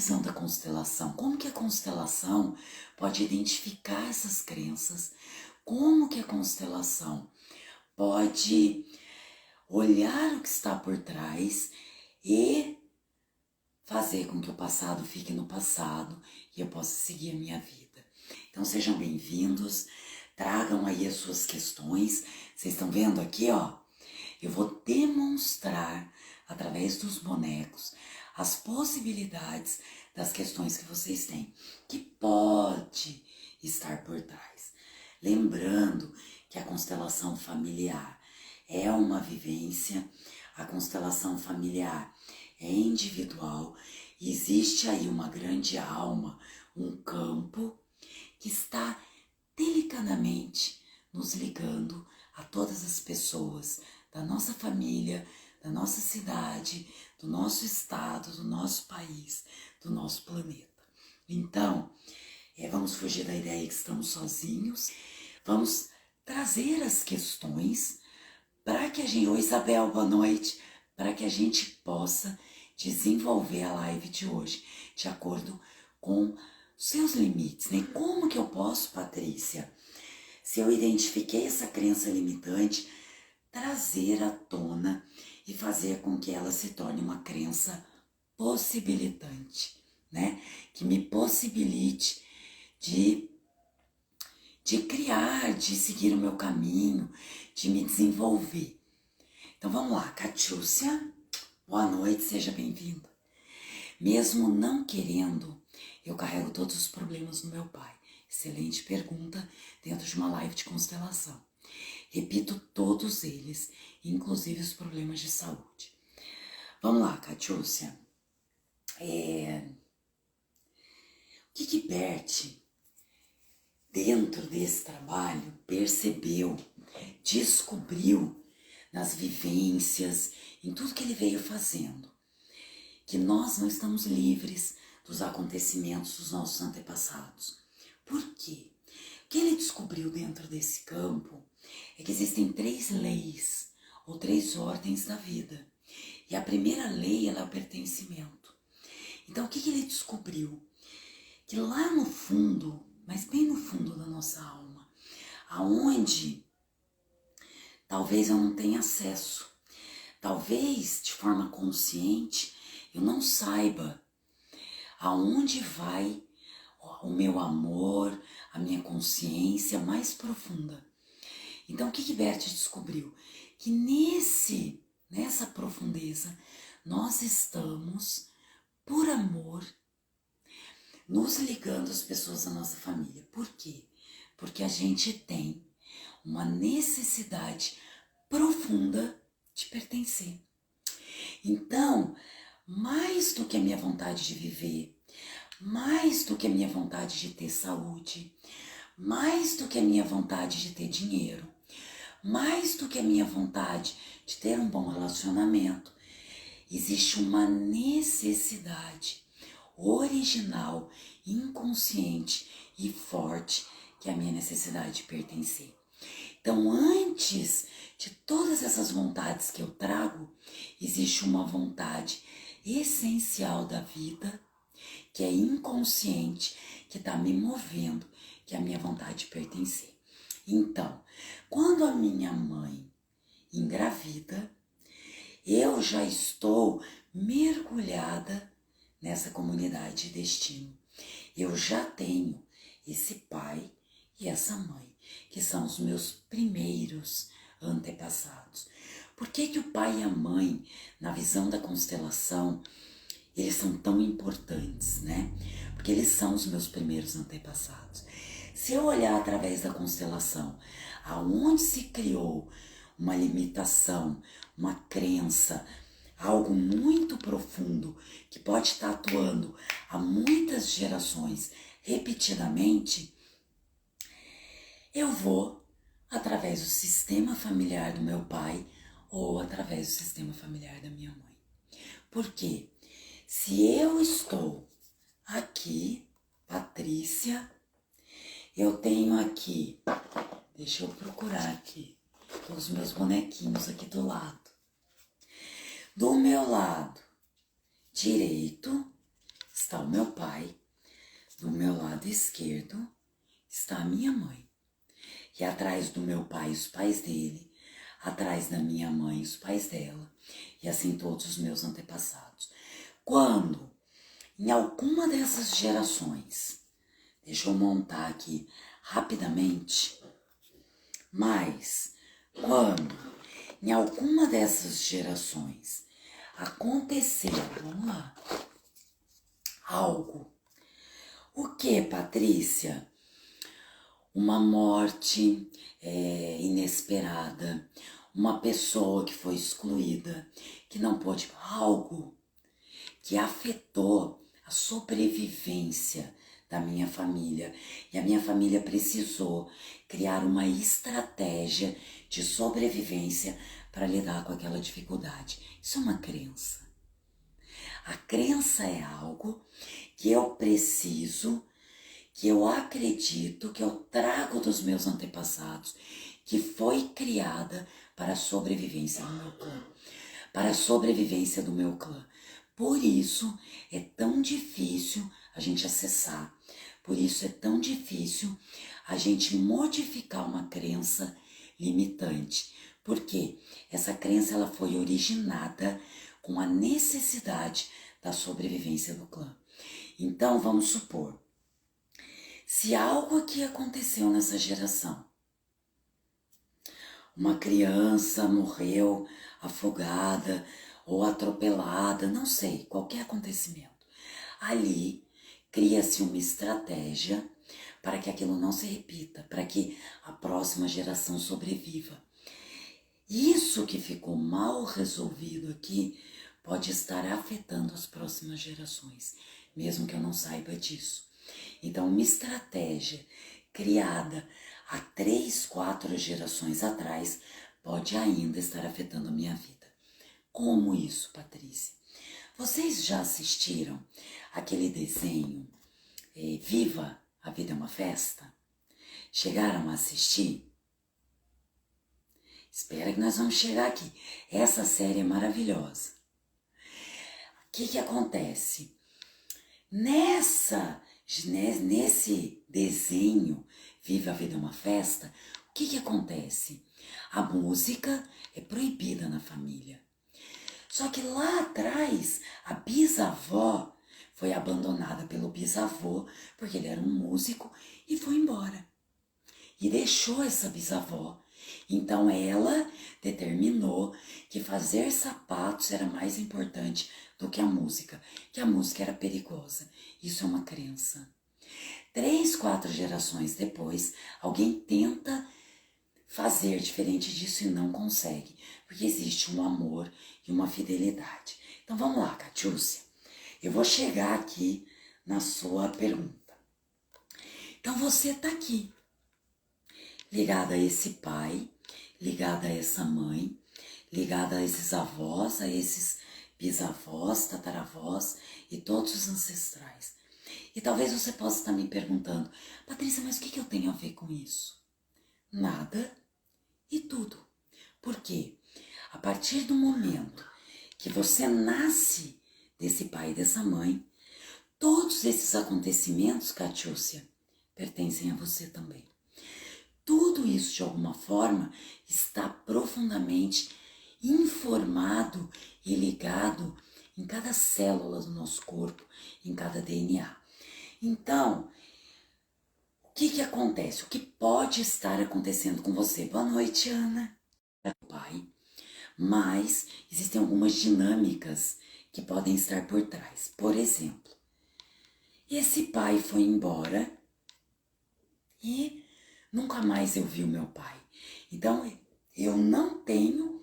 visão da constelação? Como que a constelação pode identificar essas crenças? Como que a constelação pode olhar o que está por trás e fazer com que o passado fique no passado e eu possa seguir a minha vida? Então sejam bem-vindos, tragam aí as suas questões. Vocês estão vendo aqui, ó? Eu vou demonstrar através dos bonecos as possibilidades das questões que vocês têm, que pode estar por trás. Lembrando que a constelação familiar é uma vivência, a constelação familiar é individual, existe aí uma grande alma, um campo que está delicadamente nos ligando a todas as pessoas da nossa família, da nossa cidade, do nosso estado, do nosso país, do nosso planeta. Então, vamos fugir da ideia que estamos sozinhos, vamos trazer as questões para que a gente... Oi, Isabel, boa noite. Para que a gente possa desenvolver a live de hoje de acordo com seus limites, né? Como que eu posso, Patrícia, se eu identifiquei essa crença limitante, trazer à tona e fazer com que ela se torne uma crença possibilitante, né? Que me possibilite de criar, de seguir o meu caminho, de me desenvolver. Então vamos lá, Catiúcia, boa noite, seja bem-vinda. Mesmo não querendo, eu carrego todos os problemas do meu pai. Excelente pergunta dentro de uma live de constelação. Repito todos eles, inclusive os problemas de saúde. Vamos lá, Catiúcia. O que Bert, dentro desse trabalho, percebeu, descobriu nas vivências, em tudo que ele veio fazendo, que nós não estamos livres dos acontecimentos dos nossos antepassados. Por quê? O que ele descobriu dentro desse campo é que existem 3 leis ou 3 ordens da vida. E a primeira lei, ela é o pertencimento. Então, o que ele descobriu? Que lá no fundo, mas bem no fundo da nossa alma, aonde talvez eu não tenha acesso, talvez de forma consciente eu não saiba aonde vai o meu amor, a minha consciência mais profunda. Então, o que Bert descobriu? Que nessa profundeza, nós estamos, por amor, nos ligando às pessoas da nossa família. Por quê? Porque a gente tem uma necessidade profunda de pertencer. Então, mais do que a minha vontade de viver, mais do que a minha vontade de ter saúde, mais do que a minha vontade de ter dinheiro, mais do que a minha vontade de ter um bom relacionamento, existe uma necessidade original, inconsciente e forte, que é a minha necessidade de pertencer. Então, antes de todas essas vontades que eu trago, existe uma vontade essencial da vida, que é inconsciente, que está me movendo, que é a minha vontade de pertencer. Então, quando a minha mãe engravida, eu já estou mergulhada nessa comunidade de destino. Eu já tenho esse pai e essa mãe, que são os meus primeiros antepassados. Por que o pai e a mãe, na visão da constelação, eles são tão importantes, né? Porque eles são os meus primeiros antepassados. Se eu olhar através da constelação, aonde se criou uma limitação, uma crença, algo muito profundo, que pode estar atuando há muitas gerações repetidamente, eu vou através do sistema familiar do meu pai ou através do sistema familiar da minha mãe. Por quê? Se eu estou aqui, Patrícia, eu tenho aqui, deixa eu procurar aqui, os meus bonequinhos aqui do lado. Do meu lado direito, está o meu pai, do meu lado esquerdo está a minha mãe. E atrás do meu pai, os pais dele, atrás da minha mãe, os pais dela, e assim todos os meus antepassados. Quando, em alguma dessas gerações, deixa eu montar aqui rapidamente, mas quando, em alguma dessas gerações, aconteceu, vamos lá, algo. O que, Patrícia? Uma morte inesperada, uma pessoa que foi excluída, que não pôde, algo que afetou a sobrevivência da minha família. E a minha família precisou criar uma estratégia de sobrevivência para lidar com aquela dificuldade. Isso é uma crença. A crença é algo que eu preciso, que eu acredito, que eu trago dos meus antepassados, que foi criada para a sobrevivência do meu clã. Para a sobrevivência do meu clã. Por isso é tão difícil a gente acessar. Por isso é tão difícil a gente modificar uma crença limitante. Porque essa crença ela foi originada com a necessidade da sobrevivência do clã. Então, vamos supor, se algo aqui aconteceu nessa geração, uma criança morreu afogada ou atropelada, não sei, qualquer acontecimento, ali cria-se uma estratégia para que aquilo não se repita, para que a próxima geração sobreviva. Isso que ficou mal resolvido aqui pode estar afetando as próximas gerações, mesmo que eu não saiba disso. Então, uma estratégia criada há 3, 4 gerações atrás pode ainda estar afetando a minha vida. Como isso, Patrícia? Vocês já assistiram aquele desenho Viva, a Vida é uma Festa? Chegaram a assistir? Espera que nós vamos chegar aqui. Essa série é maravilhosa. O que acontece? Nesse desenho, Viva a Vida é uma Festa, o que acontece? A música é proibida na família. Só que lá atrás, a bisavó foi abandonada pelo bisavô, porque ele era um músico, e foi embora. E deixou essa bisavó. Então ela determinou que fazer sapatos era mais importante do que a música era perigosa. Isso é uma crença. 3, 4 gerações depois, alguém tenta fazer diferente disso e não consegue, porque existe um amor e uma fidelidade. Então vamos lá, Catiúcia. Eu vou chegar aqui na sua pergunta. Então você está aqui, ligada a esse pai, ligada a essa mãe, ligada a esses avós, a esses bisavós, tataravós e todos os ancestrais. E talvez você possa estar me perguntando, Patrícia, mas o que eu tenho a ver com isso? Nada e tudo. Por quê? A partir do momento que você nasce desse pai e dessa mãe, todos esses acontecimentos, Catiúcia, pertencem a você também. Tudo isso, de alguma forma, está profundamente informado e ligado em cada célula do nosso corpo, em cada DNA. Então, o que acontece? O que pode estar acontecendo com você? Boa noite, Ana. Pai. Mas existem algumas dinâmicas que podem estar por trás. Por exemplo, esse pai foi embora e nunca mais eu vi o meu pai. Então, eu não tenho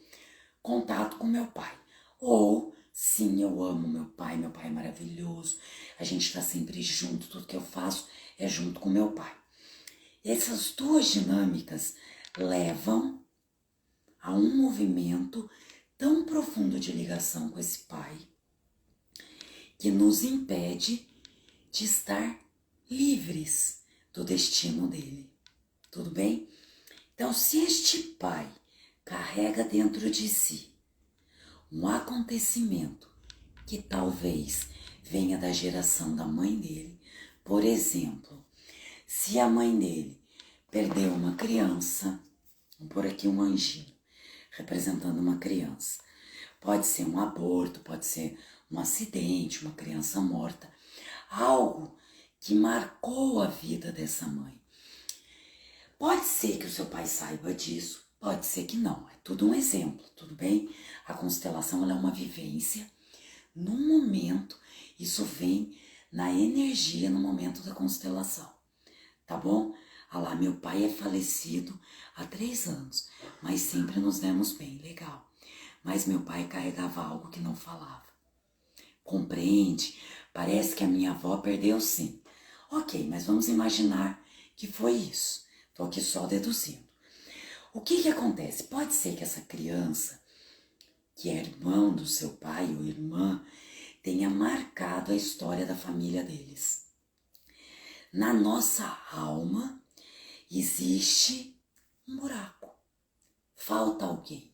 contato com meu pai. Ou, sim, eu amo meu pai é maravilhoso, a gente está sempre junto, tudo que eu faço é junto com meu pai. Essas duas dinâmicas levam a um movimento tão profundo de ligação com esse pai que nos impede de estar livres do destino dele. Tudo bem? Então, se este pai carrega dentro de si um acontecimento que talvez venha da geração da mãe dele. Por exemplo, se a mãe dele perdeu uma criança, vamos pôr aqui um anjinho representando uma criança. Pode ser um aborto, pode ser um acidente, uma criança morta, algo que marcou a vida dessa mãe. Pode ser que o seu pai saiba disso, pode ser que não, é tudo um exemplo, tudo bem? A constelação ela é uma vivência, num momento, isso vem na energia no momento da constelação, tá bom? Ah lá, meu pai é falecido há 3 anos, mas sempre nos demos bem, legal. Mas meu pai carregava algo que não falava. Compreende? Parece que a minha avó perdeu sim. Ok, mas vamos imaginar que foi isso. Estou aqui só deduzindo. O que acontece? Pode ser que essa criança, que é irmão do seu pai ou irmã, tenha marcado a história da família deles. Na nossa alma existe um buraco. Falta alguém.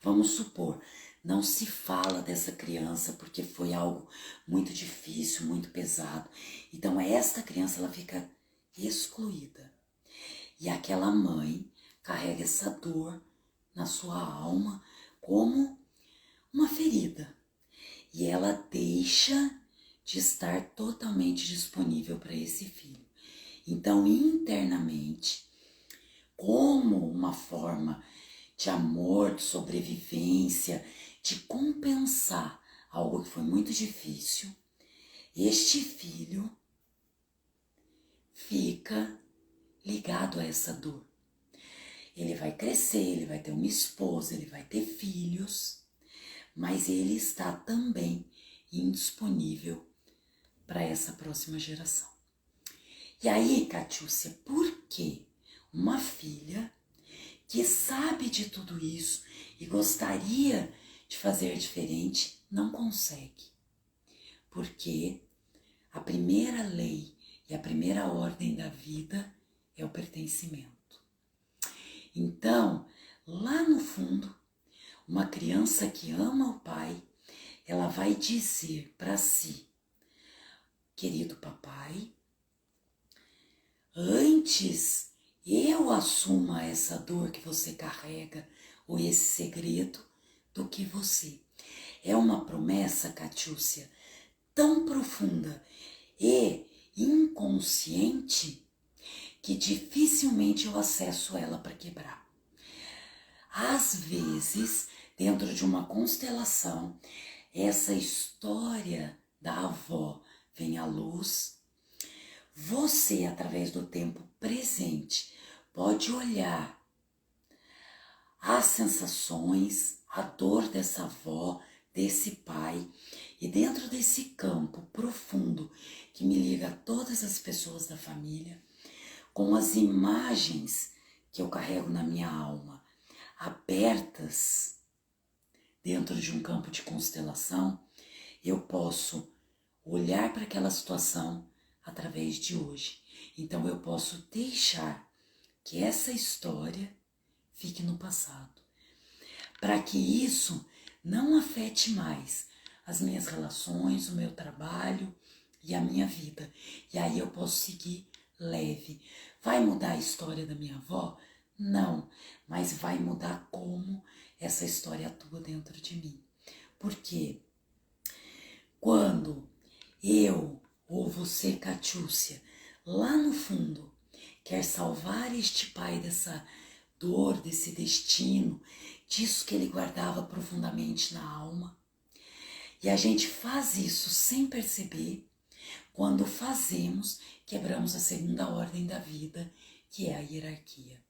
Vamos supor, não se fala dessa criança porque foi algo muito difícil, muito pesado. Então esta criança ela fica excluída. E aquela mãe carrega essa dor na sua alma como uma ferida. E ela deixa de estar totalmente disponível para esse filho. Então, internamente, como uma forma de amor, de sobrevivência, de compensar algo que foi muito difícil, este filho fica ligado a essa dor. Ele vai crescer, ele vai ter uma esposa, ele vai ter filhos, mas ele está também indisponível para essa próxima geração. E aí, Catiúcia, por que uma filha que sabe de tudo isso e gostaria de fazer diferente não consegue? Porque a primeira lei e a primeira ordem da vida é o pertencimento. Então, lá no fundo, uma criança que ama o pai, ela vai dizer para si: querido papai, antes eu assumo essa dor que você carrega ou esse segredo do que você. É uma promessa, Catiúcia, tão profunda e inconsciente que dificilmente eu acesso ela para quebrar. Às vezes, dentro de uma constelação, essa história da avó vem à luz. Você, através do tempo presente, pode olhar as sensações, a dor dessa avó, desse pai, e dentro desse campo profundo que me liga a todas as pessoas da família, com as imagens que eu carrego na minha alma, abertas dentro de um campo de constelação, eu posso olhar para aquela situação através de hoje. Então eu posso deixar que essa história fique no passado, para que isso não afete mais as minhas relações, o meu trabalho e a minha vida. E aí eu posso seguir leve. Vai mudar a história da minha avó? Não, mas vai mudar como essa história atua dentro de mim. Porque quando eu ou você, Catiúcia, lá no fundo, quer salvar este pai dessa dor, desse destino, disso que ele guardava profundamente na alma, e a gente faz isso sem perceber, quando fazemos, quebramos a segunda ordem da vida, que é a hierarquia.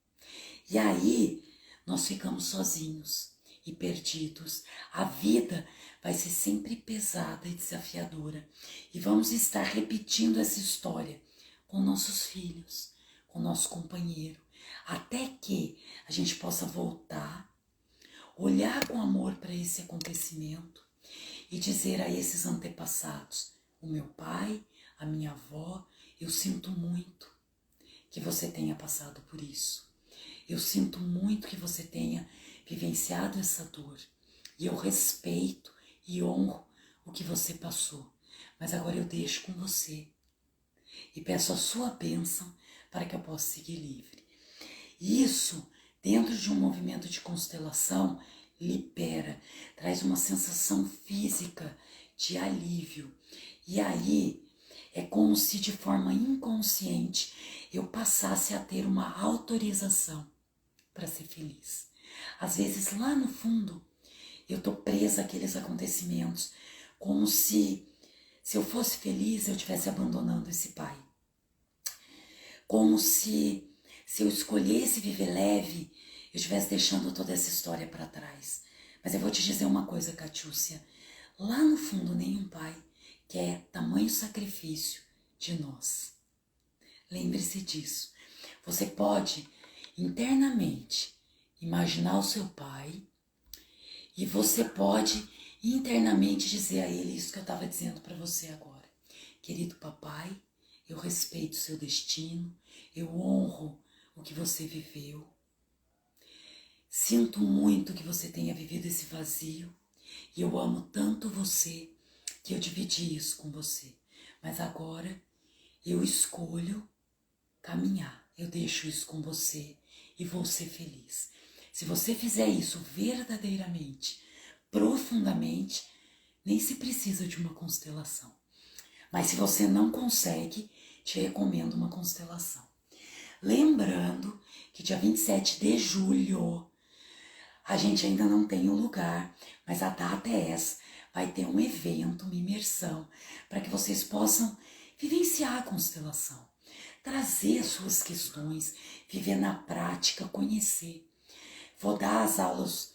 E aí, nós ficamos sozinhos e perdidos. A vida vai ser sempre pesada e desafiadora. E vamos estar repetindo essa história com nossos filhos, com nosso companheiro, até que a gente possa voltar, olhar com amor para esse acontecimento e dizer a esses antepassados: o meu pai, a minha avó, eu sinto muito que você tenha passado por isso. Eu sinto muito que você tenha vivenciado essa dor. E eu respeito e honro o que você passou. mas agora eu deixo com você e peço a sua bênção para que eu possa seguir livre. Isso, dentro de um movimento de constelação, libera, traz uma sensação física de alívio. E aí é como se de forma inconsciente eu passasse a ter uma autorização para ser feliz. Às vezes lá no fundo eu tô presa àqueles acontecimentos, como se eu fosse feliz eu estivesse abandonando esse pai. Como se eu escolhesse viver leve, eu estivesse deixando toda essa história para trás. Mas eu vou te dizer uma coisa, Catiúcia. Lá no fundo, nenhum pai quer tamanho sacrifício de nós. Lembre-se disso. Você pode, internamente, imaginar o seu pai e você pode, internamente, dizer a ele isso que eu estava dizendo para você agora. Querido papai, eu respeito o seu destino, eu honro o que você viveu. Sinto muito que você tenha vivido esse vazio e eu amo tanto você que eu dividi isso com você. Mas agora eu escolho caminhar, eu deixo isso com você e vou ser feliz. Se você fizer isso verdadeiramente, profundamente, nem se precisa de uma constelação. Mas se você não consegue, te recomendo uma constelação. Lembrando que dia 27 de julho, a gente ainda não tem o lugar, mas a data é essa. Vai ter um evento, uma imersão, para que vocês possam vivenciar a constelação, trazer as suas questões, viver na prática, conhecer. Vou dar as aulas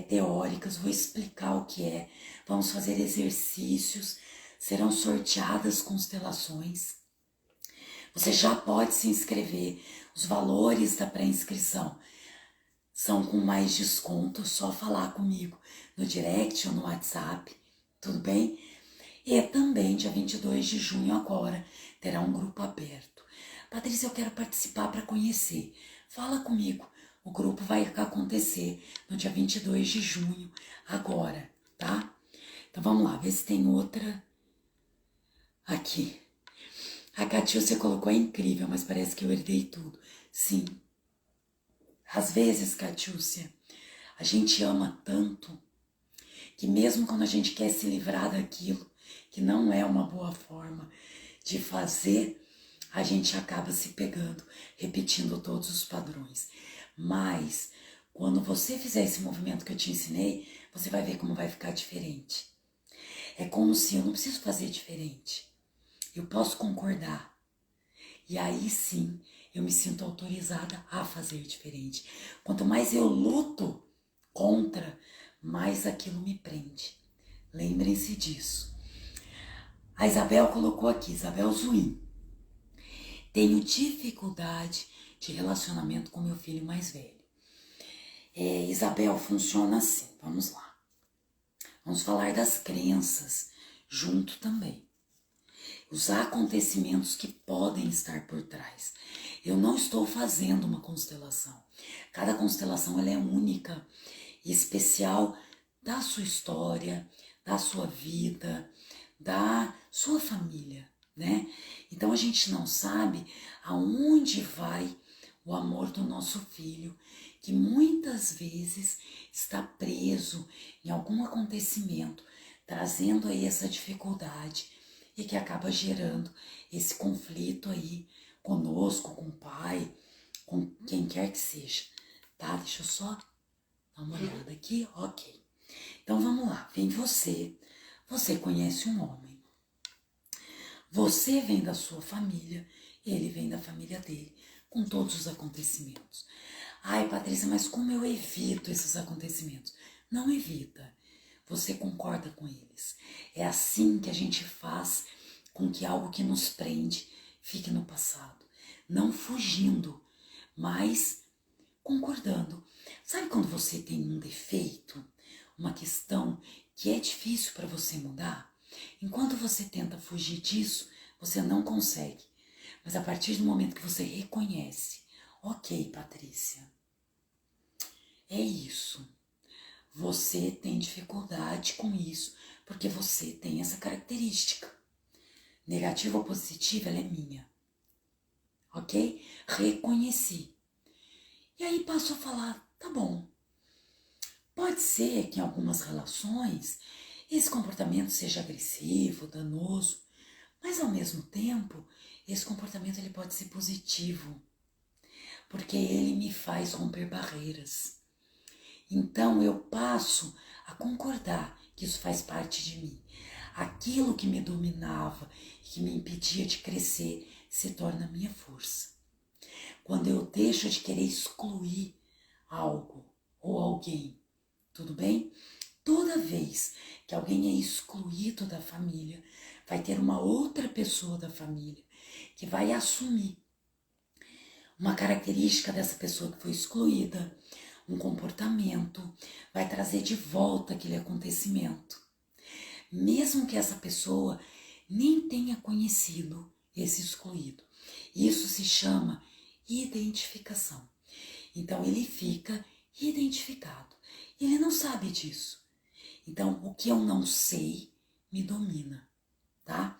teóricas, vou explicar o que é, vamos fazer exercícios, serão sorteadas constelações. Você já pode se inscrever, os valores da pré-inscrição são com mais desconto, só falar comigo no direct ou no WhatsApp, tudo bem? E também dia 22 de junho agora terá um grupo aberto. Patrícia, eu quero participar para conhecer. Fala comigo, o grupo vai acontecer no dia 22 de junho agora, tá? Então vamos lá, ver se tem outra aqui. A Catiúcia colocou é incrível, mas parece que eu herdei tudo. Sim. Às vezes, Catiúcia, a gente ama tanto que mesmo quando a gente quer se livrar daquilo, que não é uma boa forma de fazer, a gente acaba se pegando, repetindo todos os padrões. Mas, quando você fizer esse movimento que eu te ensinei, você vai ver como vai ficar diferente. É como se eu não preciso fazer diferente. Eu posso concordar. E aí sim, eu me sinto autorizada a fazer diferente. Quanto mais eu luto contra, mais aquilo me prende. Lembrem-se disso. A Isabel colocou aqui, Isabel Zuim. Tenho dificuldade de relacionamento com meu filho mais velho. Isabel, funciona assim, vamos lá. Vamos falar das crenças junto também. Os acontecimentos que podem estar por trás. Eu não estou fazendo uma constelação. Cada constelação ela é única e especial da sua história, da sua vida, da sua família, né? Então a gente não sabe aonde vai o amor do nosso filho, que muitas vezes está preso em algum acontecimento, trazendo aí essa dificuldade e que acaba gerando esse conflito aí conosco, com o pai, com quem quer que seja, tá? Deixa eu só dar uma olhada aqui, ok. Então vamos lá, vem você conhece um homem, você vem da sua família, ele vem da família dele, com todos os acontecimentos. Ai, Patrícia, mas como eu evito esses acontecimentos? Não evita. Você concorda com eles. É assim que a gente faz com que algo que nos prende fique no passado. Não fugindo, mas concordando. Sabe quando você tem um defeito, uma questão que é difícil para você mudar? Enquanto você tenta fugir disso, você não consegue. Mas a partir do momento que você reconhece, ok, Patrícia, é isso. Você tem dificuldade com isso, porque você tem essa característica. negativa ou positiva, ela é minha. Ok? Reconheci. E aí passo a falar, tá bom. Pode ser que em algumas relações esse comportamento seja agressivo, danoso, mas ao mesmo tempo, esse comportamento ele pode ser positivo, porque ele me faz romper barreiras. Então eu passo a concordar que isso faz parte de mim. Aquilo que me dominava e que me impedia de crescer se torna minha força. Quando eu deixo de querer excluir algo ou alguém, tudo bem? Toda vez que alguém é excluído da família, vai ter uma outra pessoa da família que vai assumir uma característica dessa pessoa que foi excluída, um comportamento, vai trazer de volta aquele acontecimento. Mesmo que essa pessoa nem tenha conhecido esse excluído. Isso se chama identificação. Então ele fica identificado. Ele não sabe disso. Então o que eu não sei me domina, tá?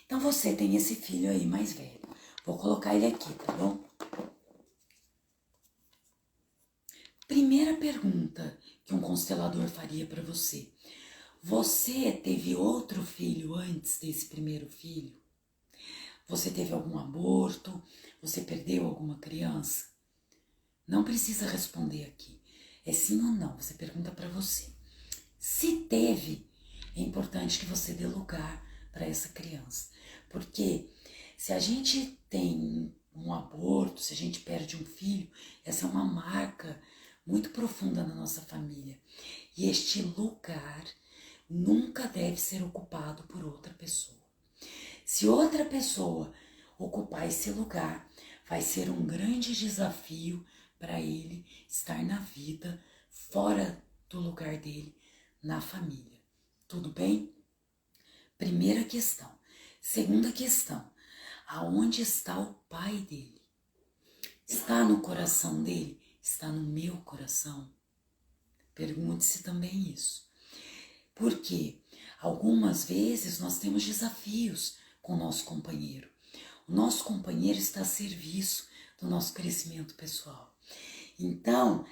Então você tem esse filho aí mais velho. Vou colocar ele aqui, tá bom? Primeira pergunta que um constelador faria para você. Você teve outro filho antes desse primeiro filho? Você teve algum aborto? Você perdeu alguma criança? Não precisa responder aqui. É sim ou não, você pergunta para você. Se teve, é importante que você dê lugar para essa criança. Porque se a gente tem um aborto, se a gente perde um filho, essa é uma marca muito profunda na nossa família. E este lugar nunca deve ser ocupado por outra pessoa. Se outra pessoa ocupar esse lugar, vai ser um grande desafio para ele estar na vida, fora do lugar dele, na família. Tudo bem? Primeira questão. Segunda questão. Aonde está o pai dele? Está no coração dele? Está no meu coração? Pergunte-se também isso. Porque algumas vezes nós temos desafios com o nosso companheiro. O nosso companheiro está a serviço do nosso crescimento pessoal. Então,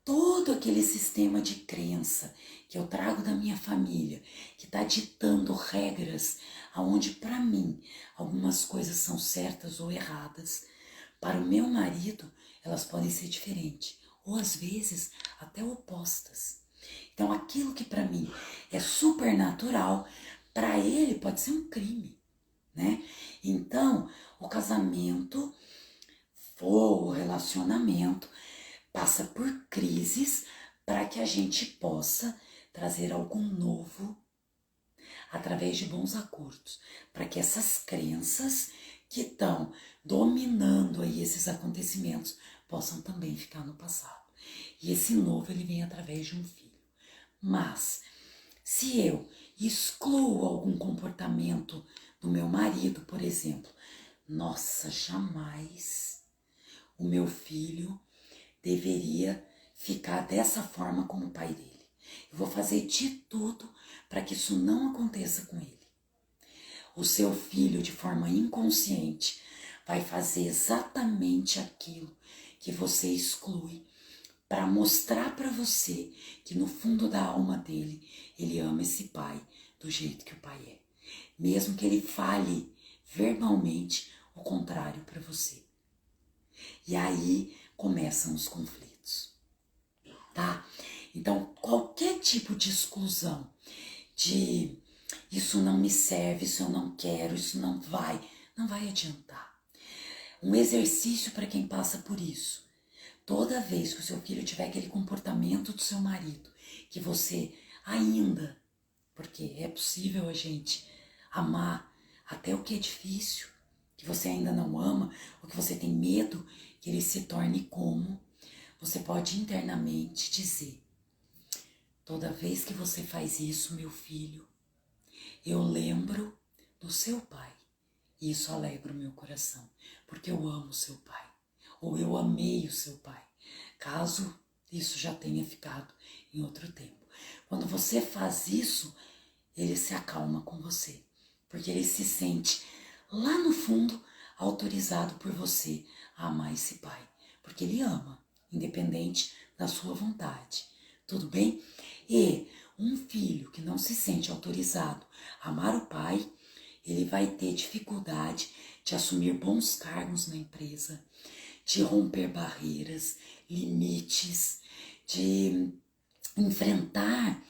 todo aquele sistema de crença que eu trago da minha família, que está ditando regras, aonde para mim algumas coisas são certas ou erradas, para o meu marido elas podem ser diferentes, ou às vezes até opostas. Então aquilo que para mim é super natural, para ele pode ser um crime, né? Então o casamento ou o relacionamento passa por crises para que a gente possa trazer algo novo através de bons acordos, para que essas crenças que estão dominando aí esses acontecimentos possam também ficar no passado. E esse novo ele vem através de um filho. Mas se eu excluo algum comportamento do meu marido, por exemplo, nossa, jamais o meu filho deveria ficar dessa forma como o pai dele. Eu vou fazer de tudo para que isso não aconteça com ele. O seu filho, de forma inconsciente, vai fazer exatamente aquilo que você exclui para mostrar para você que no fundo da alma dele, ele ama esse pai do jeito que o pai é. Mesmo que ele fale verbalmente o contrário para você. E aí começam os conflitos, tá? Então, qualquer tipo de exclusão, de isso não me serve, isso eu não quero, isso não vai adiantar. Um exercício para quem passa por isso. Toda vez que o seu filho tiver aquele comportamento do seu marido, que você ainda, porque é possível a gente amar até o que é difícil, que você ainda não ama, ou que você tem medo que ele se torne como, você pode internamente dizer: toda vez que você faz isso, meu filho, eu lembro do seu pai. E isso alegra o meu coração, porque eu amo o seu pai, ou eu amei o seu pai, caso isso já tenha ficado em outro tempo. Quando você faz isso, ele se acalma com você, porque ele se sente lá no fundo autorizado por você a amar esse pai, porque ele ama, independente da sua vontade, tudo bem? E um filho que não se sente autorizado a amar o pai, ele vai ter dificuldade de assumir bons cargos na empresa, de romper barreiras, limites, de enfrentar,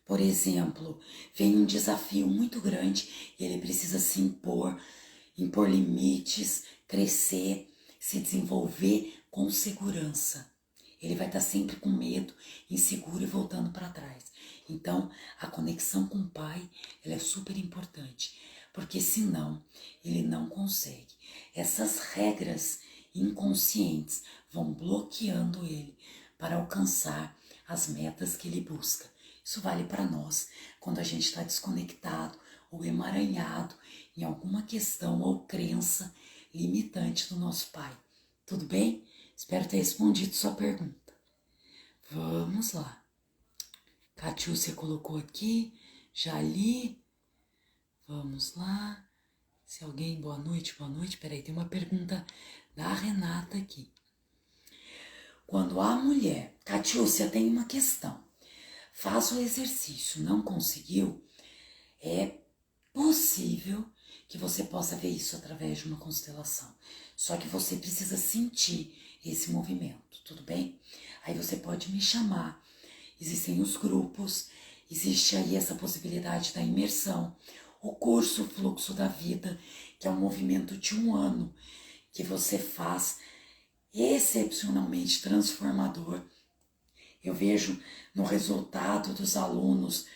por exemplo, vem um desafio muito grande e ele precisa se impor limites, crescer, se desenvolver com segurança. Ele vai estar sempre com medo, inseguro e voltando para trás. Então, a conexão com o pai, ela é super importante, porque senão ele não consegue. Essas regras inconscientes vão bloqueando ele para alcançar as metas que ele busca. Isso vale para nós quando a gente está desconectado ou emaranhado em alguma questão ou crença limitante do nosso pai. Tudo bem? Espero ter respondido sua pergunta. Vamos lá. Catiúcia colocou aqui, já li. Vamos lá. Se alguém, boa noite. Peraí, tem uma pergunta da Renata aqui. Quando a mulher, Catiúcia, tem uma questão. Faz o exercício, não conseguiu, é possível que você possa ver isso através de uma constelação. Só que você precisa sentir esse movimento, tudo bem? Aí você pode me chamar. Existem os grupos, existe aí essa possibilidade da imersão, o curso Fluxo da Vida, que é um movimento de 1 ano que você faz excepcionalmente transformador. Eu vejo no resultado dos alunos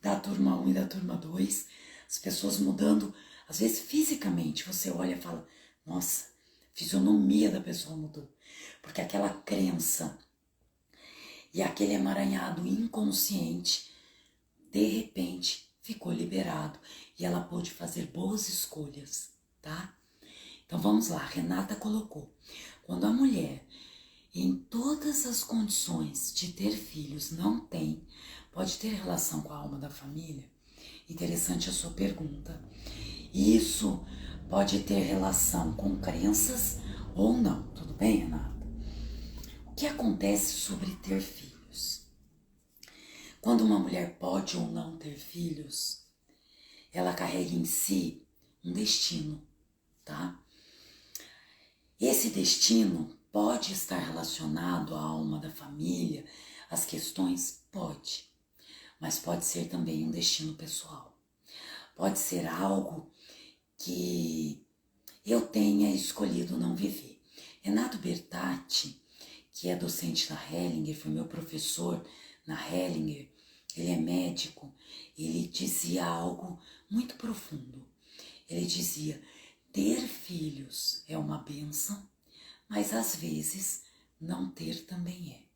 da turma 1 e da turma 2, as pessoas mudando, às vezes fisicamente, você olha e fala, nossa, a fisionomia da pessoa mudou. Porque aquela crença e aquele emaranhado inconsciente, de repente, ficou liberado e ela pôde fazer boas escolhas, tá? Então vamos lá, a Renata colocou, quando a mulher em todas as condições de ter filhos não tem, pode ter relação com a alma da família? Interessante a sua pergunta. Isso pode ter relação com crenças ou não, tudo bem, Renata? O que acontece sobre ter filhos? Quando uma mulher pode ou não ter filhos, ela carrega em si um destino, tá? Esse destino pode estar relacionado à alma da família, às questões? Pode. Mas pode ser também um destino pessoal. Pode ser algo que eu tenha escolhido não viver. Renato Bertatti, que é docente na Hellinger, foi meu professor na Hellinger, ele é médico, ele dizia algo muito profundo. Ele dizia, ter filhos é uma bênção, mas às vezes não ter também é.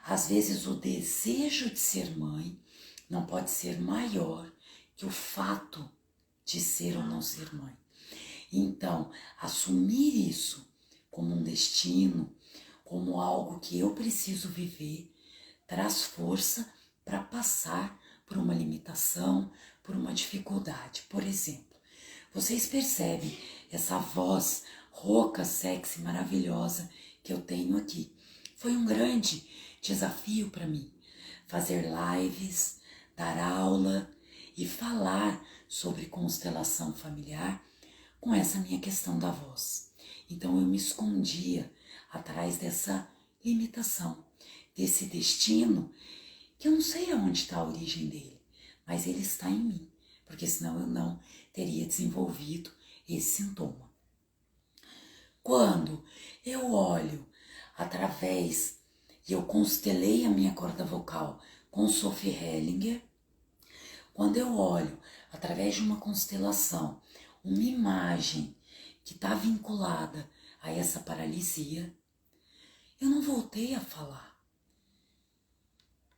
Às vezes o desejo de ser mãe não pode ser maior que o fato de ser ou não ser mãe. Então, assumir isso como um destino, como algo que eu preciso viver, traz força para passar por uma limitação, por uma dificuldade. Por exemplo, vocês percebem essa voz rouca, sexy, maravilhosa que eu tenho aqui. Foi um grande desafio para mim fazer lives, dar aula e falar sobre constelação familiar com essa minha questão da voz. Então eu me escondia atrás dessa limitação, desse destino que eu não sei aonde está a origem dele, mas ele está em mim, porque senão eu não teria desenvolvido esse sintoma. Quando eu olho através, e eu constelei a minha corda vocal com Sophie Hellinger, quando eu olho através de uma constelação, uma imagem que está vinculada a essa paralisia, eu não voltei a falar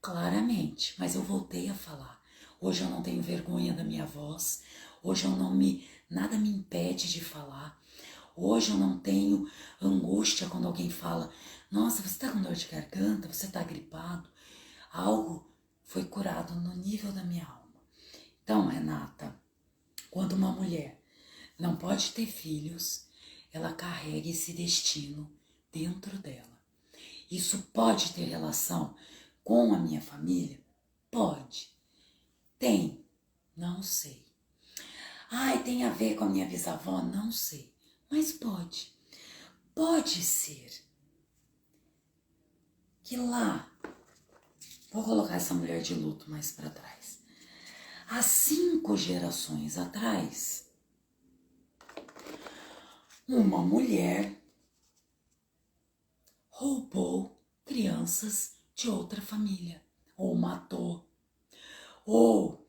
claramente, mas eu voltei a falar. Hoje eu não tenho vergonha da minha voz, hoje nada me impede de falar. Hoje eu não tenho angústia quando alguém fala, nossa, você está com dor de garganta, você está gripado. Algo foi curado no nível da minha alma. Então, Renata, quando uma mulher não pode ter filhos, ela carrega esse destino dentro dela. Isso pode ter relação com a minha família? Pode. Tem? Não sei. Ai, tem a ver com a minha bisavó? Não sei. Mas pode. Pode ser que lá, vou colocar essa mulher de luto mais para trás. Há 5 gerações atrás, uma mulher roubou crianças de outra família, ou matou, ou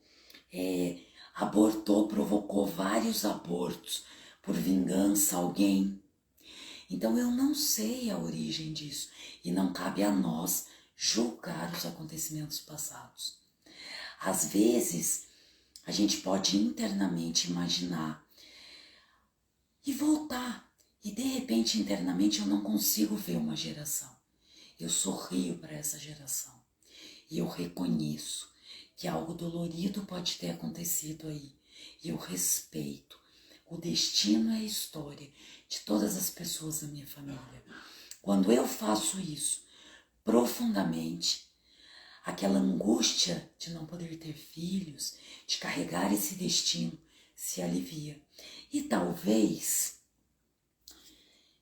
abortou, provocou vários abortos por vingança a alguém. Então eu não sei a origem disso e não cabe a nós julgar os acontecimentos passados. Às vezes a gente pode internamente imaginar e voltar, e de repente internamente eu não consigo ver uma geração. Eu sorrio para essa geração e eu reconheço que algo dolorido pode ter acontecido aí e eu respeito. O destino é a história de todas as pessoas da minha família. Quando eu faço isso profundamente, aquela angústia de não poder ter filhos, de carregar esse destino, se alivia. E talvez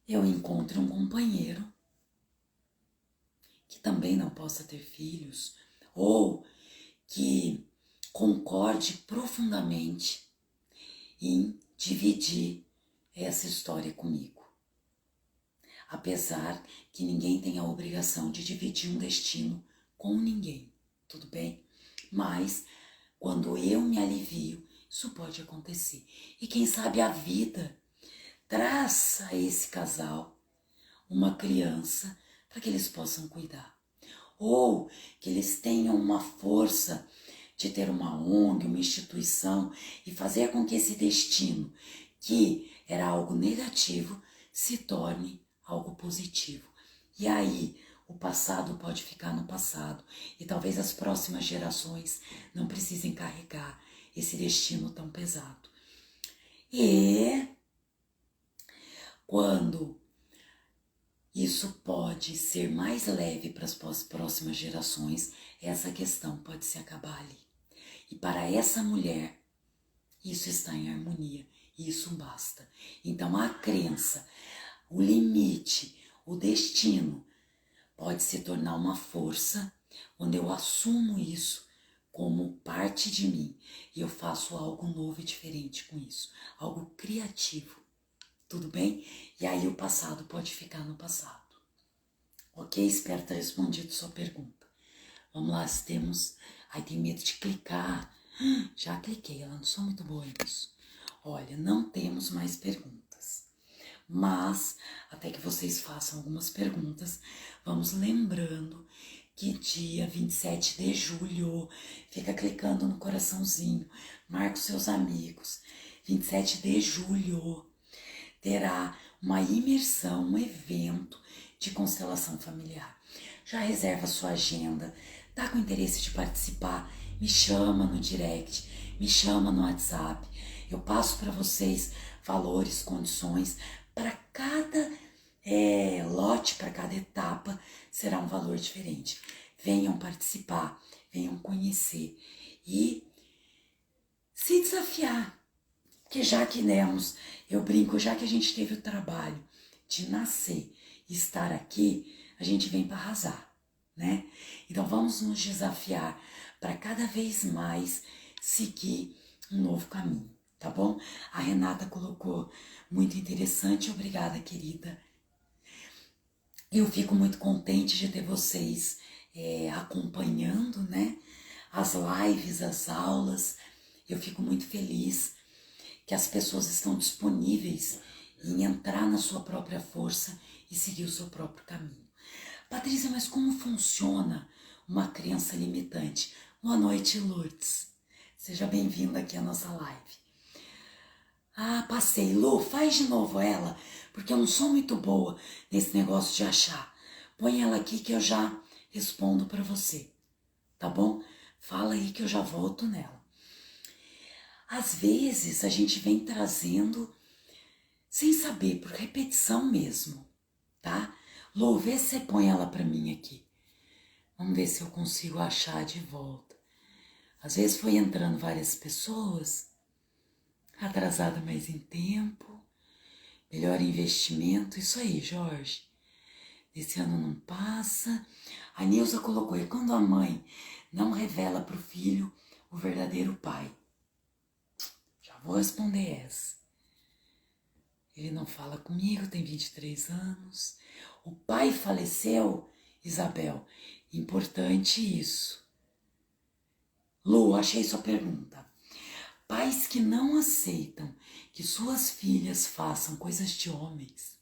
eu encontre um companheiro que também não possa ter filhos, ou que concorde profundamente em dividir essa história comigo. Apesar que ninguém tem a obrigação de dividir um destino com ninguém, tudo bem? Mas quando eu me alivio, isso pode acontecer. E quem sabe a vida traz a esse casal uma criança para que eles possam cuidar. Ou que eles tenham uma força de ter uma ONG, uma instituição e fazer com que esse destino, que era algo negativo, se torne algo positivo. E aí o passado pode ficar no passado e talvez as próximas gerações não precisem carregar esse destino tão pesado. E quando isso pode ser mais leve para as próximas gerações, essa questão pode se acabar ali. E para essa mulher, isso está em harmonia, e isso basta. Então a crença, o limite, o destino pode se tornar uma força quando eu assumo isso como parte de mim e eu faço algo novo e diferente com isso, algo criativo. Tudo bem? E aí o passado pode ficar no passado. Ok? Espero ter respondido sua pergunta. Vamos lá, se temos... Ai, tem medo de clicar. Já cliquei, ela não sou muito boa nisso. Olha, não temos mais perguntas. Mas, até que vocês façam algumas perguntas, vamos lembrando que dia 27 de julho, fica clicando no coraçãozinho, marca os seus amigos. 27 de julho terá uma imersão, um evento de constelação familiar. Já reserva sua agenda, tá com interesse de participar? Me chama no direct, me chama no WhatsApp. Eu passo para vocês valores, condições. Para cada lote, para cada etapa, será um valor diferente. Venham participar, venham conhecer e se desafiar. Porque já que demos, eu brinco, já que a gente teve o trabalho de nascer e estar aqui, a gente vem para arrasar, né? Então vamos nos desafiar para cada vez mais seguir um novo caminho, tá bom? A Renata colocou muito interessante, obrigada, querida. Eu fico muito contente de ter vocês acompanhando, né? As lives, as aulas. Eu fico muito feliz que as pessoas estão disponíveis em entrar na sua própria força e seguir o seu próprio caminho. Patrícia, mas como funciona uma crença limitante? Boa noite, Lourdes. Seja bem-vinda aqui à nossa live. Ah, passei. Lu, faz de novo ela, porque eu não sou muito boa nesse negócio de achar. Põe ela aqui que eu já respondo para você, tá bom? Fala aí que eu já volto nela. às vezes a gente vem trazendo sem saber, por repetição mesmo, tá? Lô, vê se você põe ela pra mim aqui. Vamos ver se eu consigo achar de volta. Às vezes foi entrando várias pessoas, atrasada mais em tempo, melhor investimento, isso aí, Jorge. Esse ano não passa. A Nilza colocou, e quando a mãe não revela pro filho o verdadeiro pai? Já vou responder essa. Ele não fala comigo, tem 23 anos. O pai faleceu, Isabel. Importante isso. Lu, achei sua pergunta. Pais que não aceitam que suas filhas façam coisas de homens.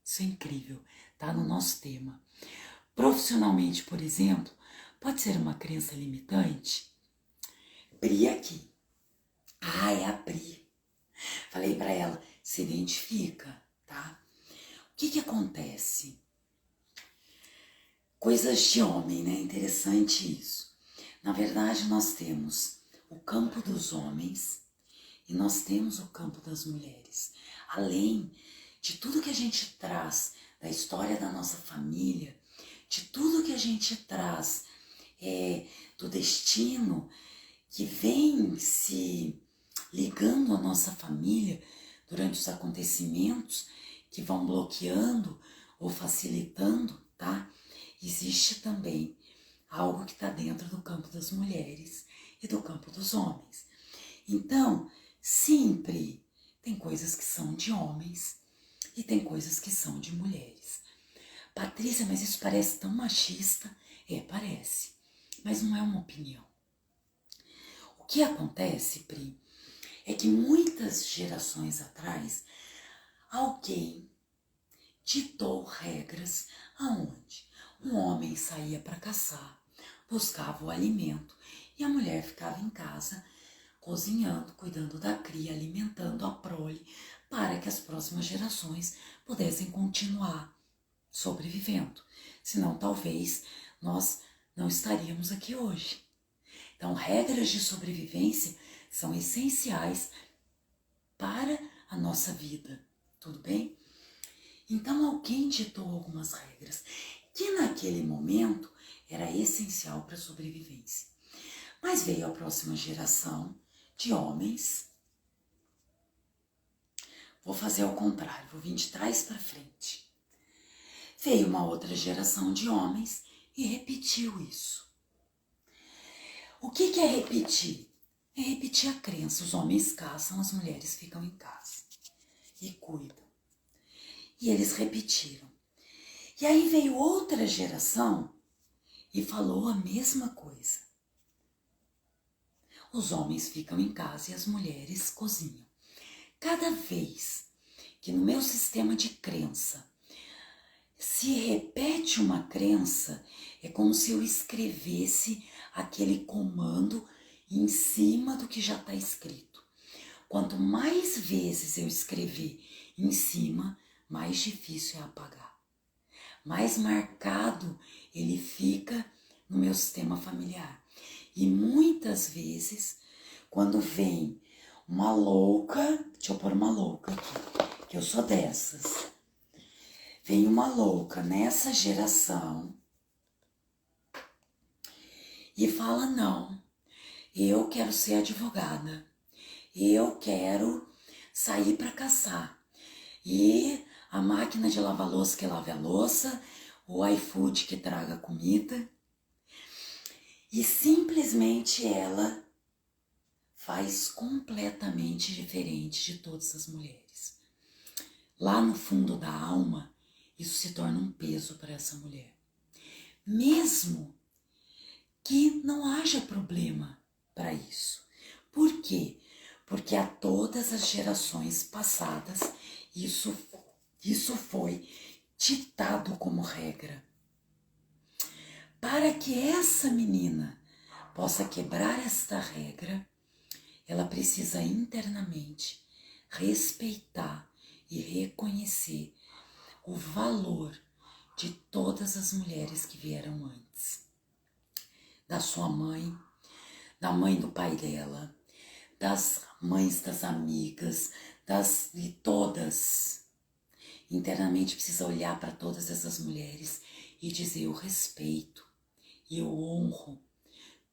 Isso é incrível, tá no nosso tema. Profissionalmente, por exemplo, pode ser uma crença limitante? Pri aqui. Ah, é a Pri. Falei pra ela, se identifica, tá? O que acontece? Coisas de homem, né? Interessante isso. Na verdade, nós temos o campo dos homens e nós temos o campo das mulheres. Além de tudo que a gente traz da história da nossa família, de tudo que a gente traz do destino que vem se ligando à nossa família durante os acontecimentos que vão bloqueando ou facilitando, tá? Existe também algo que está dentro do campo das mulheres e do campo dos homens. Então, sempre tem coisas que são de homens e tem coisas que são de mulheres. Patrícia, mas isso parece tão machista. É, parece, mas não é uma opinião. O que acontece, Pri, é que muitas gerações atrás, alguém ditou regras aonde um homem saía para caçar, buscava o alimento e a mulher ficava em casa cozinhando, cuidando da cria, alimentando a prole para que as próximas gerações pudessem continuar sobrevivendo. Senão, talvez, nós não estaríamos aqui hoje. Então, regras de sobrevivência são essenciais para a nossa vida, tudo bem? Então, alguém ditou algumas regras que naquele momento era essencial para a sobrevivência. Mas veio a próxima geração de homens. Vou fazer ao contrário, vou vir de trás para frente. Veio uma outra geração de homens e repetiu isso. O que é repetir? É repetir a crença. Os homens caçam, as mulheres ficam em casa e cuidam. E eles repetiram. E aí veio outra geração e falou a mesma coisa. Os homens ficam em casa e as mulheres cozinham. Cada vez que no meu sistema de crença se repete uma crença, é como se eu escrevesse aquele comando em cima do que já está escrito. Quanto mais vezes eu escrever em cima, mais difícil é apagar. Mais marcado ele fica no meu sistema familiar. E muitas vezes, quando vem uma louca, deixa eu pôr uma louca aqui, que eu sou dessas. Vem uma louca nessa geração e fala, não, eu quero ser advogada, eu quero sair para caçar. E a máquina de lavar louça que lave a louça, o iFood que traga comida. E simplesmente ela faz completamente diferente de todas as mulheres. Lá no fundo da alma, isso se torna um peso para essa mulher. Mesmo que não haja problema para isso. Por quê? Porque a todas as gerações passadas isso foi ditado como regra. Para que essa menina possa quebrar esta regra, ela precisa internamente respeitar e reconhecer o valor de todas as mulheres que vieram antes. Da sua mãe, da mãe do pai dela, das mães, das amigas, de todas. Internamente precisa olhar para todas essas mulheres e dizer: eu respeito e eu honro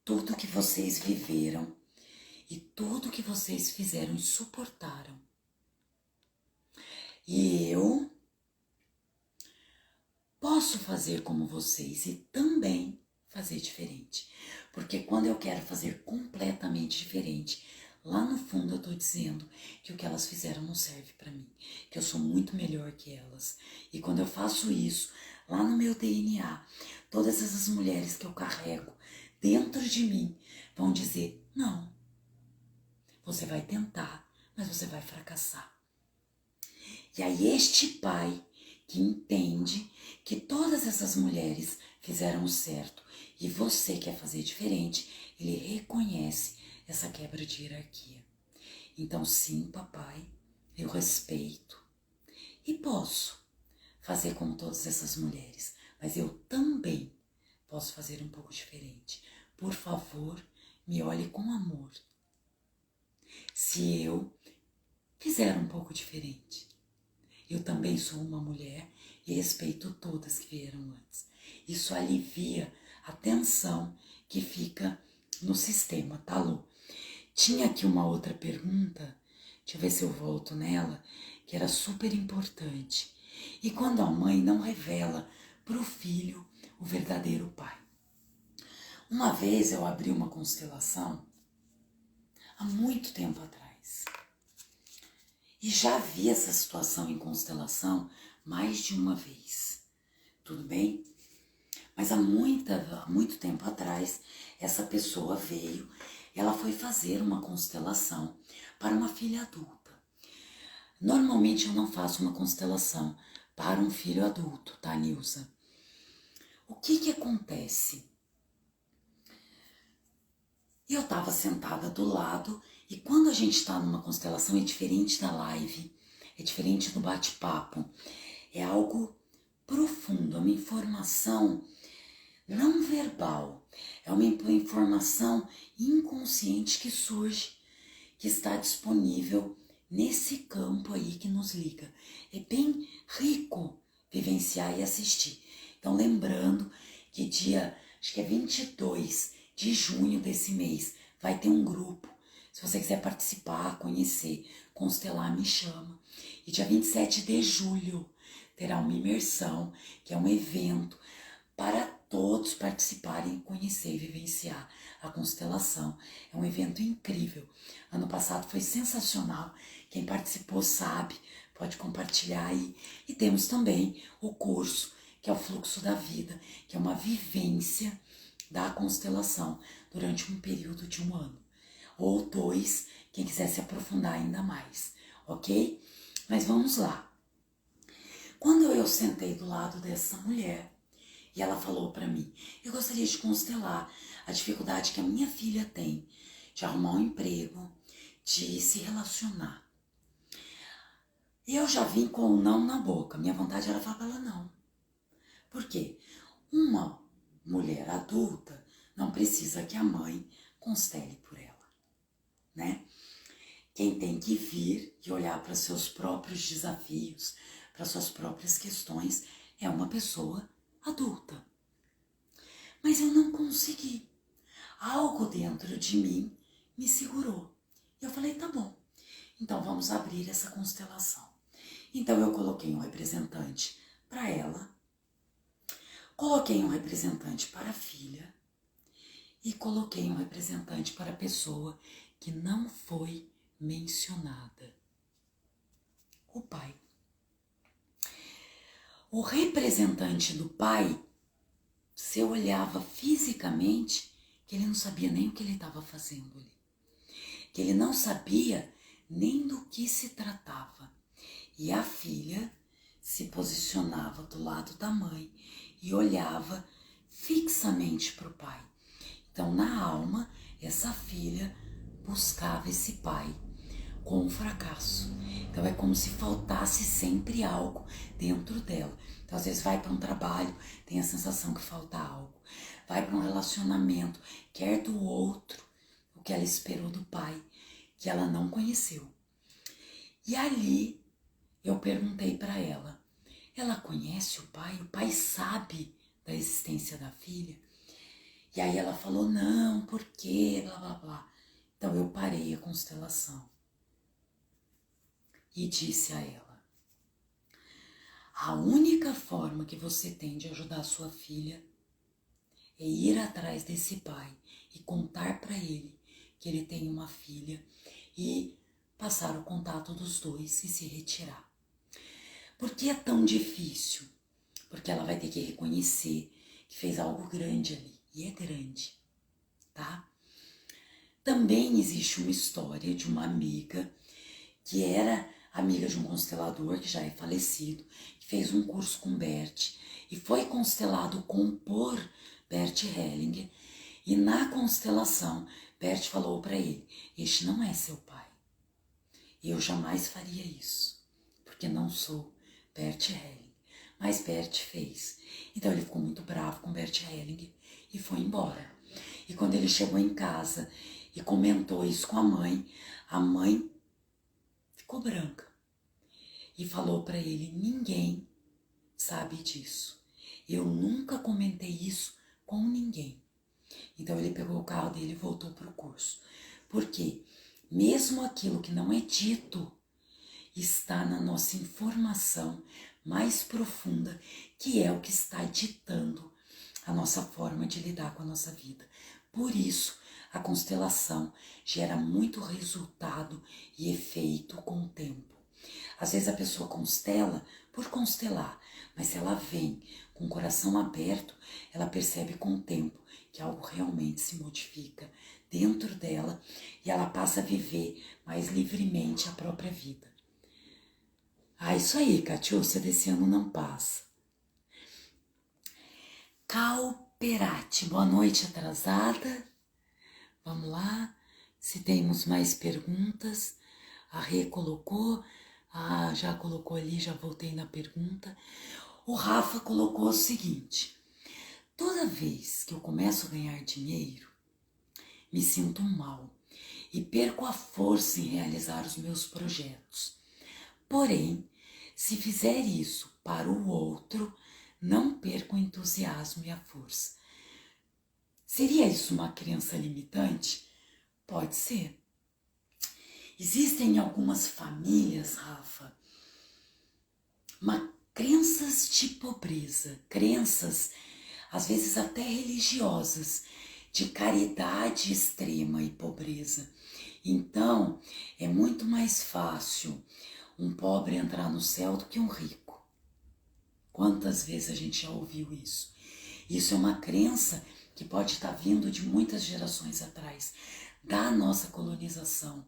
tudo que vocês viveram e tudo que vocês fizeram e suportaram. E eu posso fazer como vocês e também fazer diferente. Porque quando eu quero fazer completamente diferente, lá no fundo eu tô dizendo que o que elas fizeram não serve para mim, que eu sou muito melhor que elas. E quando eu faço isso, lá no meu DNA, todas essas mulheres que eu carrego dentro de mim vão dizer: não, você vai tentar, mas você vai fracassar. E aí este pai que entende que todas essas mulheres fizeram o certo e você quer fazer diferente, ele reconhece essa quebra de hierarquia. Então sim, papai, eu respeito e posso fazer como todas essas mulheres, mas eu também posso fazer um pouco diferente. Por favor, me olhe com amor. Se eu fizer um pouco diferente, eu também sou uma mulher e respeito todas que vieram antes. Isso alivia a tensão que fica no sistema, tá, Lu? Tinha aqui uma outra pergunta, deixa eu ver se eu volto nela, que era super importante. E quando a mãe não revela para o filho o verdadeiro pai? Uma vez eu abri uma constelação, há muito tempo atrás, e já vi essa situação em constelação mais de uma vez, tudo bem? Mas há muito tempo atrás, essa pessoa veio, ela foi fazer uma constelação para uma filha adulta. Normalmente eu não faço uma constelação para um filho adulto, tá, Nilza? O que acontece? Eu estava sentada do lado e quando a gente está numa constelação é diferente da live, é diferente do bate-papo, é algo profundo, é uma informação não verbal, é uma informação inconsciente que surge, que está disponível nesse campo aí que nos liga. É bem rico vivenciar e assistir. Então lembrando que acho que é 22 de junho desse mês, vai ter um grupo. Se você quiser participar, conhecer, constelar, me chama. E dia 27 de julho terá uma imersão, que é um evento para todos participarem, conhecer e vivenciar a constelação. É um evento incrível. Ano passado foi sensacional. Quem participou sabe, pode compartilhar aí. E temos também o curso, que é o Fluxo da Vida, que é uma vivência da constelação durante um período de 1 ano. Ou 2, quem quiser se aprofundar ainda mais, ok? Mas vamos lá. Quando eu sentei do lado dessa mulher, e ela falou para mim: eu gostaria de constelar a dificuldade que a minha filha tem de arrumar um emprego, de se relacionar. Eu já vim com um não na boca. Minha vontade era falar para ela não. Por quê? Uma mulher adulta não precisa que a mãe constele por ela, né? Quem tem que vir e olhar para seus próprios desafios, para suas próprias questões, é uma pessoa adulta. Mas eu não consegui. Algo dentro de mim me segurou. Eu falei: tá bom, então vamos abrir essa constelação. Então eu coloquei um representante para ela, coloquei um representante para a filha e coloquei um representante para a pessoa que não foi mencionada: o pai. O representante do pai, se eu olhava fisicamente, que ele não sabia nem o que ele estava fazendo ali, que ele não sabia nem do que se tratava. E a filha se posicionava do lado da mãe e olhava fixamente para o pai. Então, na alma, essa filha buscava esse pai com um fracasso. Então, é como se faltasse sempre algo dentro dela. Então, às vezes vai para um trabalho, tem a sensação que falta algo. Vai para um relacionamento, quer do outro o que ela esperou do pai, que ela não conheceu. E ali eu perguntei para ela conhece o pai? O pai sabe da existência da filha? E aí ela falou, não, por quê? Blá, blá, blá. Então eu parei a constelação e disse a ela, a única forma que você tem de ajudar a sua filha é ir atrás desse pai e contar para ele que ele tem uma filha e passar o contato dos dois e se retirar. Por que é tão difícil? Porque ela vai ter que reconhecer que fez algo grande ali, e é grande, tá? Também existe uma história de uma amiga que era amiga de um constelador que já é falecido, que fez um curso com Bert e foi constelado por Bert Hellinger, e na constelação Bert falou para ele, este não é seu pai, eu jamais faria isso, porque não sou Bert Hellinger, mas Bert fez. Então ele ficou muito bravo com Bert Hellinger e foi embora. E quando ele chegou em casa e comentou isso com a mãe ficou branca e falou para ele, ninguém sabe disso. Eu nunca comentei isso com ninguém. Então ele pegou o carro dele e voltou para o curso. Porque mesmo aquilo que não é dito está na nossa informação mais profunda, que é o que está ditando a nossa forma de lidar com a nossa vida. Por isso, a constelação gera muito resultado e efeito com o tempo. Às vezes a pessoa constela por constelar, mas se ela vem com o coração aberto, ela percebe com o tempo que algo realmente se modifica dentro dela e ela passa a viver mais livremente a própria vida. Ah, isso aí, Catiúcia, desse ano não passa. Calperati, boa noite atrasada. Vamos lá, se temos mais perguntas. A Rê colocou, já colocou ali, já voltei na pergunta. O Rafa colocou o seguinte, toda vez que eu começo a ganhar dinheiro, me sinto mal e perco a força em realizar os meus projetos. Porém, se fizer isso para o outro, não perco o entusiasmo e a força. Seria isso uma crença limitante? Pode ser. Existem algumas famílias, Rafa, crenças de pobreza, crenças, às vezes até religiosas, de caridade extrema e pobreza. Então, é muito mais fácil um pobre entrar no céu do que um rico. Quantas vezes a gente já ouviu isso? Isso é uma crença que pode estar vindo de muitas gerações atrás, da nossa colonização,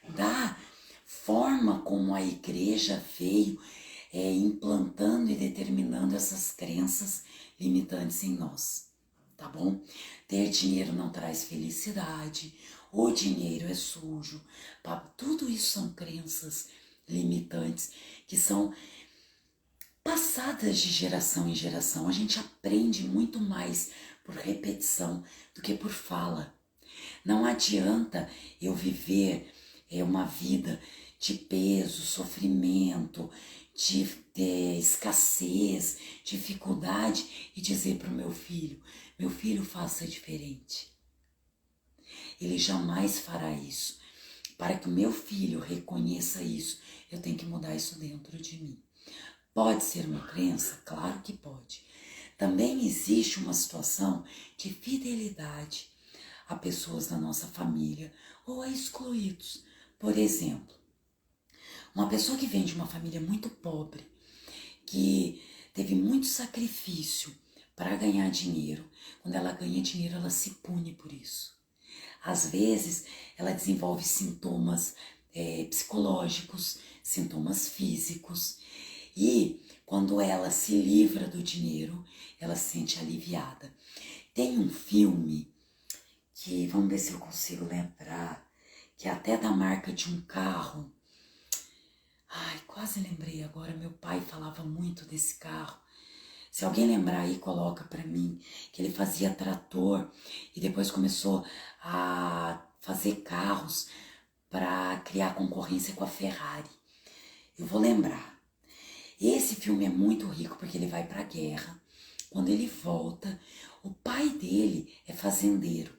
da forma como a igreja veio implantando e determinando essas crenças limitantes em nós, tá bom? Ter dinheiro não traz felicidade, o dinheiro é sujo, tudo isso são crenças limitantes que são passadas de geração em geração. A gente aprende muito mais por repetição do que por fala. Não adianta eu viver uma vida de peso, sofrimento, de escassez, dificuldade e dizer para o meu filho, faça diferente. Ele jamais fará isso. Para que o meu filho reconheça isso, eu tenho que mudar isso dentro de mim. Pode ser uma crença? Claro que pode. Também existe uma situação de fidelidade a pessoas da nossa família ou a excluídos. Por exemplo, uma pessoa que vem de uma família muito pobre, que teve muito sacrifício para ganhar dinheiro, quando ela ganha dinheiro, ela se pune por isso. Às vezes, ela desenvolve sintomas psicológicos, sintomas físicos, e quando ela se livra do dinheiro, ela se sente aliviada. Tem um filme que, vamos ver se eu consigo lembrar, que é até da marca de um carro. Ai, quase lembrei agora, meu pai falava muito desse carro. Se alguém lembrar aí, coloca para mim, que ele fazia trator e depois começou a fazer carros para criar concorrência com a Ferrari. Eu vou lembrar. Esse filme é muito rico porque ele vai para a guerra. Quando ele volta, o pai dele é fazendeiro.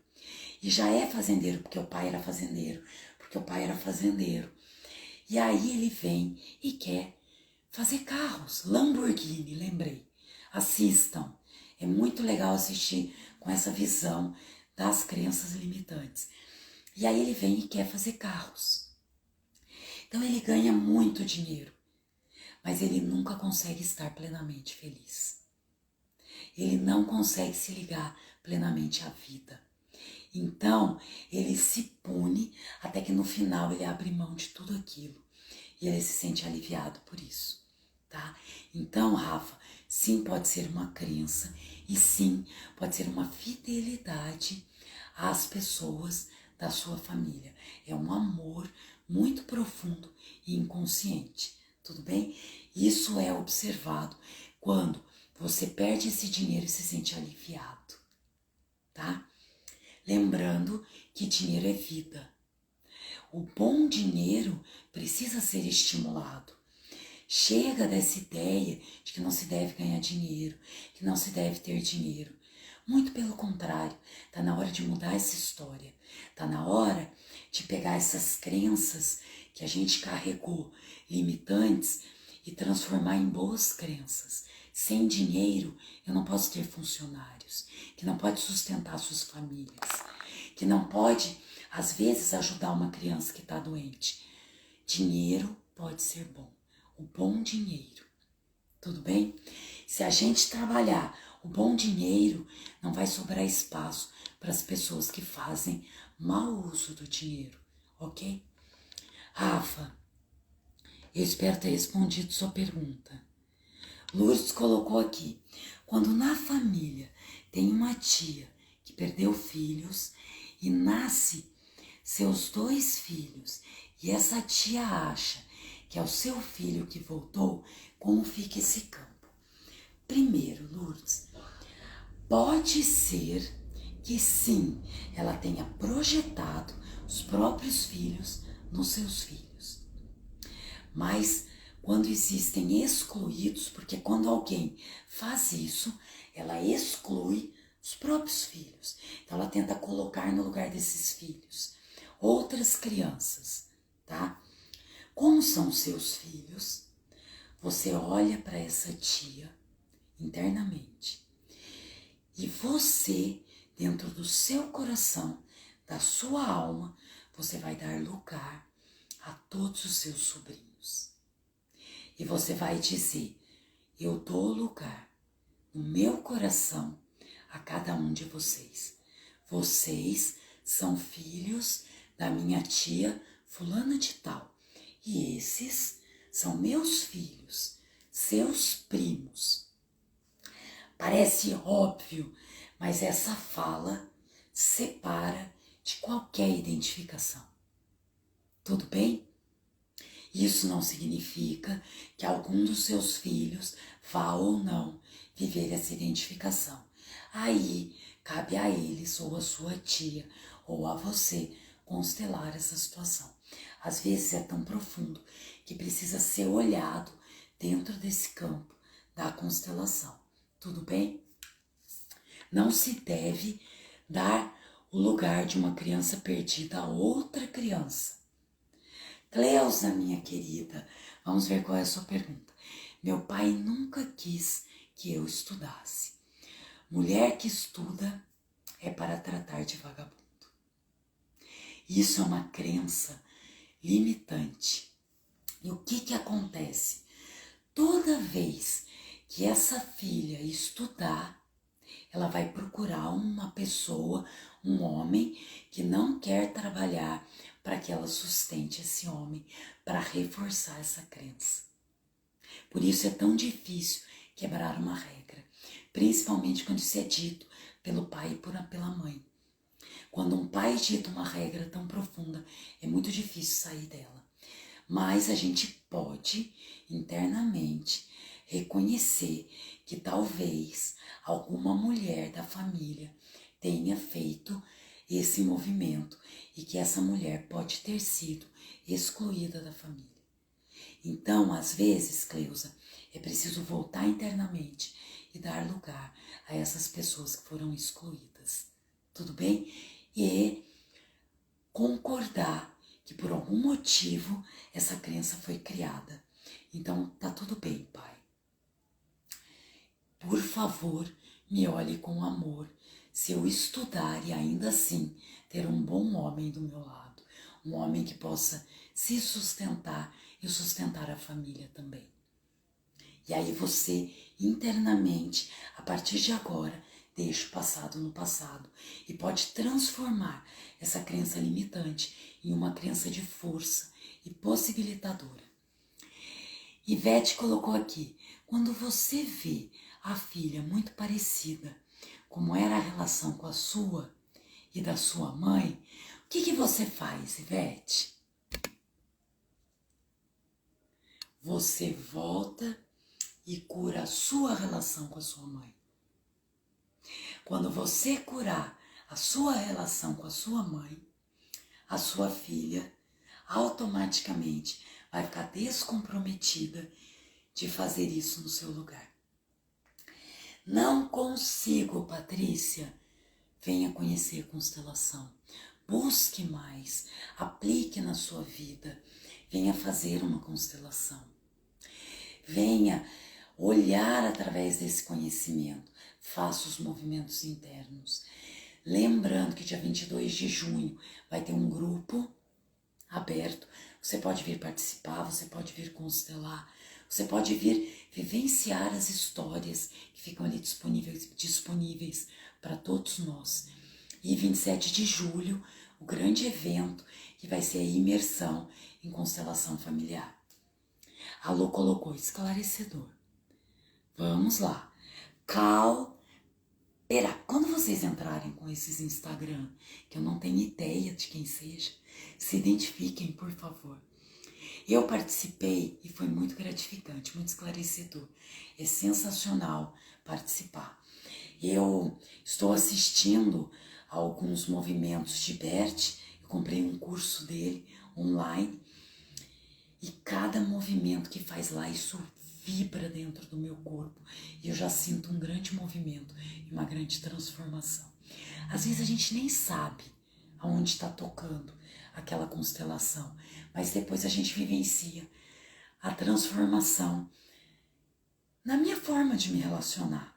E já é fazendeiro porque o pai era fazendeiro. Porque o pai era fazendeiro. E aí ele vem e quer fazer carros. Lamborghini, lembrei. Assistam. É muito legal assistir com essa visão das crenças limitantes. E aí ele vem e quer fazer carros. Então ele ganha muito dinheiro, mas ele nunca consegue estar plenamente feliz. Ele não consegue se ligar plenamente à vida. Então ele se pune até que no final ele abre mão de tudo aquilo. E ele se sente aliviado por isso, tá? Então, Rafa, sim, pode ser uma crença e sim, pode ser uma fidelidade às pessoas da sua família. É um amor muito profundo e inconsciente, tudo bem? Isso é observado quando você perde esse dinheiro e se sente aliviado, tá? Lembrando que dinheiro é vida. O bom dinheiro precisa ser estimulado. Chega dessa ideia de que não se deve ganhar dinheiro, que não se deve ter dinheiro. Muito pelo contrário, está na hora de mudar essa história. Está na hora de pegar essas crenças que a gente carregou, limitantes, e transformar em boas crenças. Sem dinheiro, eu não posso ter funcionários, que não pode sustentar suas famílias, que não pode, às vezes, ajudar uma criança que está doente. Dinheiro pode ser bom. O bom dinheiro, tudo bem? Se a gente trabalhar o bom dinheiro, não vai sobrar espaço para as pessoas que fazem mau uso do dinheiro, ok? Rafa, eu espero ter respondido sua pergunta. Lourdes colocou aqui, quando na família tem uma tia que perdeu filhos e nasce seus 2 filhos e essa tia acha que é o seu filho que voltou, como fica esse campo? Primeiro, Lourdes, pode ser que sim, ela tenha projetado os próprios filhos nos seus filhos. Mas quando existem excluídos, porque quando alguém faz isso, ela exclui os próprios filhos. Então ela tenta colocar no lugar desses filhos outras crianças, tá? Como são seus filhos? Você olha para essa tia internamente e você, dentro do seu coração, da sua alma, você vai dar lugar a todos os seus sobrinhos. E você vai dizer, eu dou lugar no meu coração a cada um de vocês. Vocês são filhos da minha tia fulana de tal. E esses são meus filhos, seus primos. Parece óbvio, mas essa fala separa de qualquer identificação. Tudo bem? Isso não significa que algum dos seus filhos vá ou não viver essa identificação. Aí cabe a eles, ou a sua tia, ou a você, constelar essa situação. Às vezes é tão profundo que precisa ser olhado dentro desse campo da constelação. Tudo bem? Não se deve dar o lugar de uma criança perdida a outra criança. Cleusa, minha querida, vamos ver qual é a sua pergunta. Meu pai nunca quis que eu estudasse. Mulher que estuda é para tratar de vagabundo. Isso é uma crença limitante. E o que acontece? Toda vez que essa filha estudar, ela vai procurar uma pessoa, um homem que não quer trabalhar para que ela sustente esse homem, para reforçar essa crença. Por isso é tão difícil quebrar uma regra, principalmente quando isso é dito pelo pai e pela mãe. Quando um pai dita uma regra tão profunda, é muito difícil sair dela. Mas a gente pode, internamente, reconhecer que talvez alguma mulher da família tenha feito esse movimento e que essa mulher pode ter sido excluída da família. Então, às vezes, Cleusa, é preciso voltar internamente e dar lugar a essas pessoas que foram excluídas, tudo bem? E concordar que por algum motivo essa crença foi criada. Então, tá tudo bem, pai. Por favor, me olhe com amor. Se eu estudar e ainda assim ter um bom homem do meu lado, um homem que possa se sustentar e sustentar a família também. E aí você, internamente, a partir de agora, deixa o passado no passado e pode transformar essa crença limitante em uma crença de força e possibilitadora. Ivete colocou aqui, quando você vê a filha muito parecida, como era a relação com a sua e da sua mãe, o que você faz, Ivete? Você volta e cura a sua relação com a sua mãe. Quando você curar a sua relação com a sua mãe, a sua filha automaticamente vai ficar descomprometida de fazer isso no seu lugar. Não consigo, Patrícia. Venha conhecer constelação. Busque mais, aplique na sua vida. Venha fazer uma constelação. Venha olhar através desse conhecimento. Faça os movimentos internos. Lembrando que dia 22 de junho vai ter um grupo aberto. Você pode vir participar, você pode vir constelar, você pode vir vivenciar as histórias que ficam ali disponíveis para todos nós. E 27 de julho, o grande evento que vai ser a imersão em constelação familiar. A Lu colocou esclarecedor. Vamos lá. Quando vocês entrarem com esses Instagram, que eu não tenho ideia de quem seja, se identifiquem, por favor. Eu participei e foi muito gratificante, muito esclarecedor. É sensacional participar. Eu estou assistindo a alguns movimentos de Bert, eu comprei um curso dele online, e cada movimento que faz lá, isso vibra dentro do meu corpo. E eu já sinto um grande movimento e uma grande transformação. Às vezes a gente nem sabe aonde está tocando aquela constelação, mas depois a gente vivencia a transformação na minha forma de me relacionar,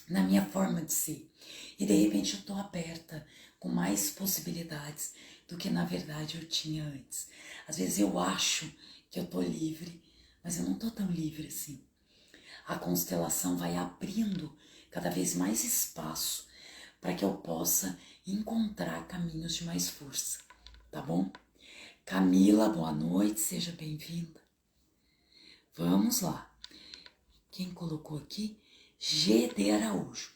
na minha forma de ser. E de repente eu estou aberta com mais possibilidades do que na verdade eu tinha antes. Às vezes eu acho que eu estou livre, mas eu não estou tão livre assim. A constelação vai abrindo cada vez mais espaço para que eu possa encontrar caminhos de mais força, tá bom? Camila, boa noite, seja bem-vinda. Vamos lá. Quem colocou aqui? G de Araújo.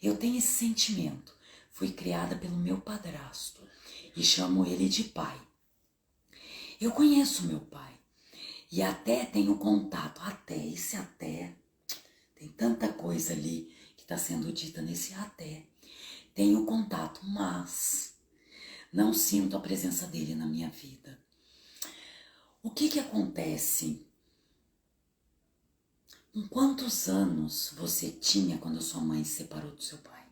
Eu tenho esse sentimento. Fui criada pelo meu padrasto e chamo ele de pai. Eu conheço meu pai e até tenho contato. Até, tem tanta coisa ali que está sendo dita nesse até. Tenho contato, mas não sinto a presença dele na minha vida. O que acontece? Com quantos anos você tinha quando a sua mãe se separou do seu pai?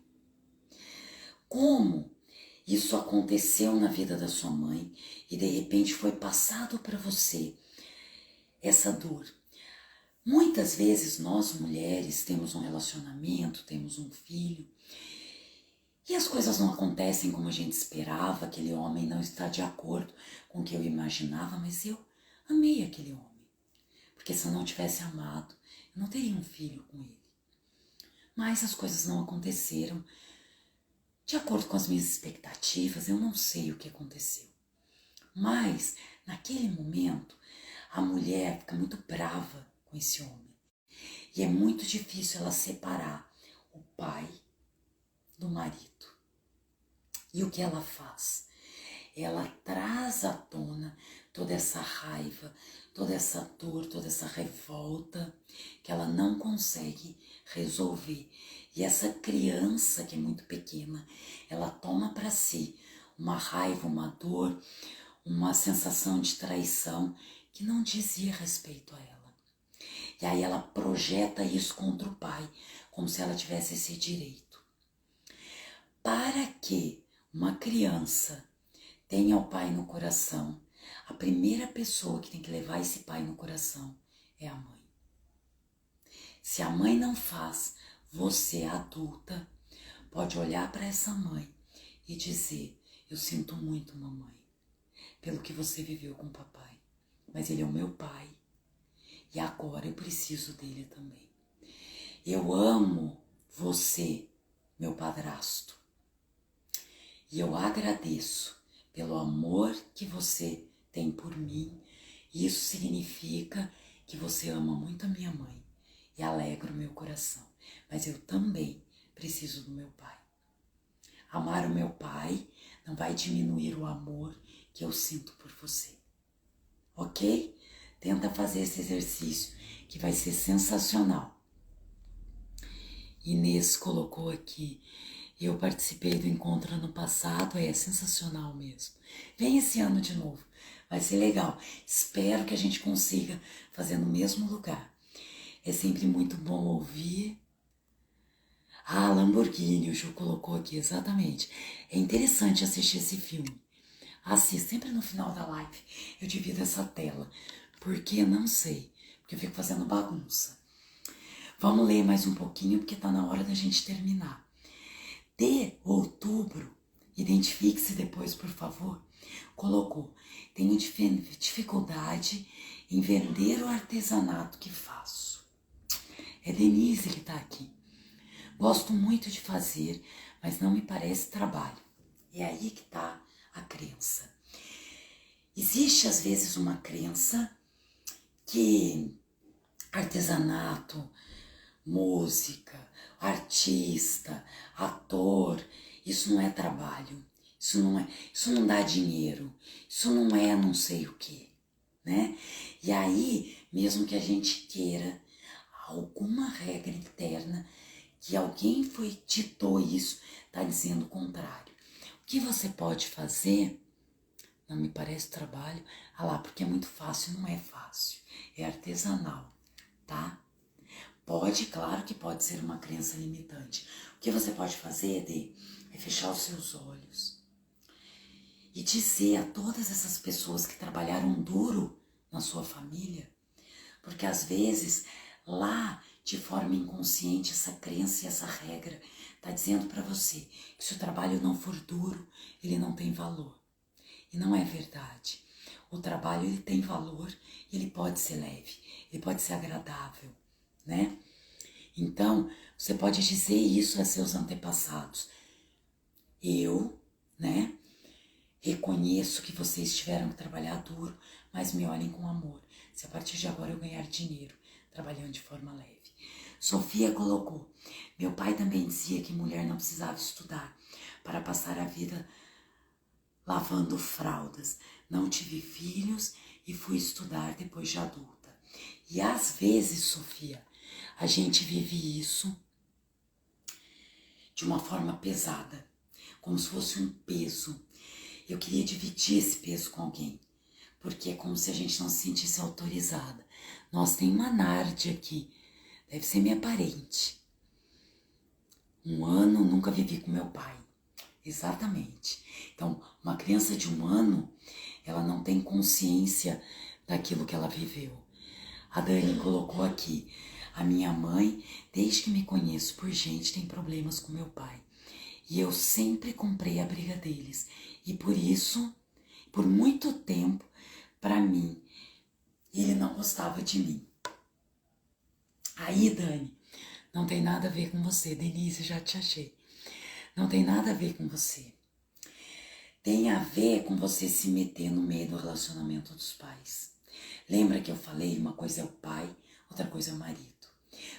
Como isso aconteceu na vida da sua mãe e de repente foi passado para você essa dor? Muitas vezes nós mulheres temos um relacionamento, temos um filho e as coisas não acontecem como a gente esperava, aquele homem não está de acordo com o que eu imaginava, mas eu amei aquele homem. Porque se eu não tivesse amado, eu não teria um filho com ele. Mas as coisas não aconteceram de acordo com as minhas expectativas, eu não sei o que aconteceu. Mas, naquele momento, a mulher fica muito brava com esse homem. E é muito difícil ela separar o pai do marido. E o que ela faz? Ela traz à tona toda essa raiva, toda essa dor, toda essa revolta que ela não consegue resolver. E essa criança que é muito pequena, ela toma para si uma raiva, uma dor, uma sensação de traição que não dizia respeito a ela. E aí ela projeta isso contra o pai, como se ela tivesse esse direito. Para que uma criança tenha o pai no coração, a primeira pessoa que tem que levar esse pai no coração é a mãe. Se a mãe não faz, você, adulta, pode olhar para essa mãe e dizer: eu sinto muito, mamãe, pelo que você viveu com o papai, mas ele é o meu pai e agora eu preciso dele também. Eu amo você, meu padrasto, e eu agradeço pelo amor que você tem por mim. Isso significa que você ama muito a minha mãe e alegra o meu coração, mas eu também preciso do meu pai. Amar o meu pai não vai diminuir o amor que eu sinto por você, ok? Tenta fazer esse exercício que vai ser sensacional. Inês colocou aqui: eu participei do encontro ano passado, é sensacional mesmo. Vem esse ano de novo, vai ser legal. Espero que a gente consiga fazer no mesmo lugar. É sempre muito bom ouvir. Ah, Lamborghini, o Ju colocou aqui, exatamente. É interessante assistir esse filme. Assista sempre no final da live. Eu divido essa tela, porque não sei, porque eu fico fazendo bagunça. Vamos ler mais um pouquinho, porque tá na hora da gente terminar. De outubro, identifique-se depois, por favor. Colocou: tenho dificuldade em vender o artesanato que faço. É Denise que tá aqui. Gosto muito de fazer, mas não me parece trabalho. É aí que tá a crença. Existe às vezes uma crença que artesanato, música, artista, ator, isso não é trabalho, isso não dá dinheiro, isso não é não sei o que, né? E aí, mesmo que a gente queira alguma regra interna, que alguém ditou isso, tá dizendo o contrário. O que você pode fazer, não me parece trabalho, porque é muito fácil, não é fácil, é artesanal, tá? Pode, claro que pode ser uma crença limitante. O que você pode fazer, é fechar os seus olhos e dizer a todas essas pessoas que trabalharam duro na sua família, porque às vezes lá, de forma inconsciente, essa crença e essa regra tá dizendo para você que se o trabalho não for duro, ele não tem valor. E não é verdade. O trabalho, ele tem valor, ele pode ser leve, ele pode ser agradável, né? Então, você pode dizer isso a seus antepassados. Eu, né, reconheço que vocês tiveram que trabalhar duro, mas me olhem com amor. Se a partir de agora eu ganhar dinheiro, trabalhando de forma leve. Sofia colocou: meu pai também dizia que mulher não precisava estudar para passar a vida lavando fraldas. Não tive filhos e fui estudar depois de adulta. E às vezes, Sofia, a gente vive isso de uma forma pesada, como se fosse um peso. Eu queria dividir esse peso com alguém, porque é como se a gente não se sentisse autorizada. Nós tem uma Nádia aqui, deve ser minha parente. 1 ano nunca vivi com meu pai. Exatamente. Então, uma criança de 1 ano, ela não tem consciência daquilo que ela viveu. A Dani colocou aqui: a minha mãe, desde que me conheço por gente, tem problemas com meu pai. E eu sempre comprei a briga deles. E por isso, por muito tempo, para mim, ele não gostava de mim. Aí, Dani, não tem nada a ver com você. Denise, já te achei. Não tem nada a ver com você. Tem a ver com você se meter no meio do relacionamento dos pais. Lembra que eu falei, uma coisa é o pai, outra coisa é o marido.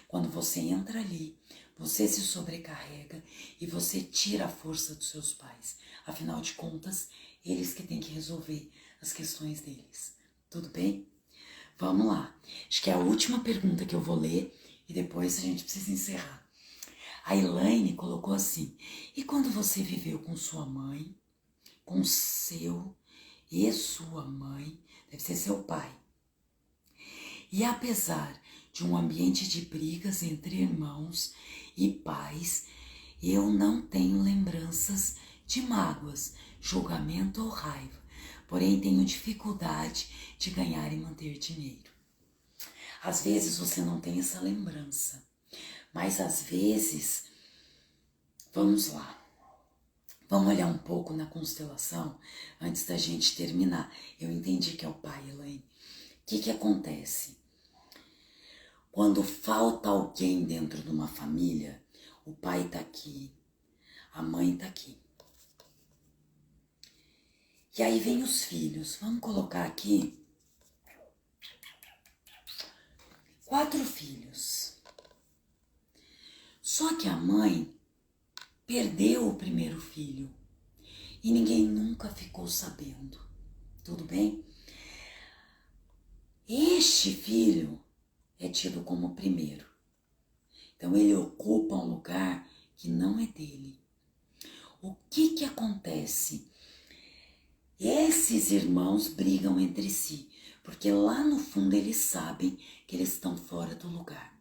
Quando você entra ali, você se sobrecarrega e você tira a força dos seus pais. Afinal de contas, eles que têm que resolver as questões deles. Tudo bem? Vamos lá. Acho que é a última pergunta que eu vou ler e depois a gente precisa encerrar. A Elaine colocou assim: e quando você viveu com sua mãe, com seu e sua mãe, deve ser seu pai, e apesar de um ambiente de brigas entre irmãos e pais, eu não tenho lembranças de mágoas, julgamento ou raiva, porém tenho dificuldade de ganhar e manter dinheiro. Às vezes você não tem essa lembrança, mas às vezes, vamos lá, vamos olhar um pouco na constelação antes da gente terminar. Eu entendi que é o pai, Elaine. O que acontece? Quando falta alguém dentro de uma família, o pai tá aqui, a mãe tá aqui. E aí vem os filhos. Vamos colocar aqui 4 filhos. Só que a mãe perdeu o primeiro filho e ninguém nunca ficou sabendo. Tudo bem? Este filho é tido como o primeiro. Então ele ocupa um lugar que não é dele. O que acontece? Esses irmãos brigam entre si, porque lá no fundo eles sabem que eles estão fora do lugar.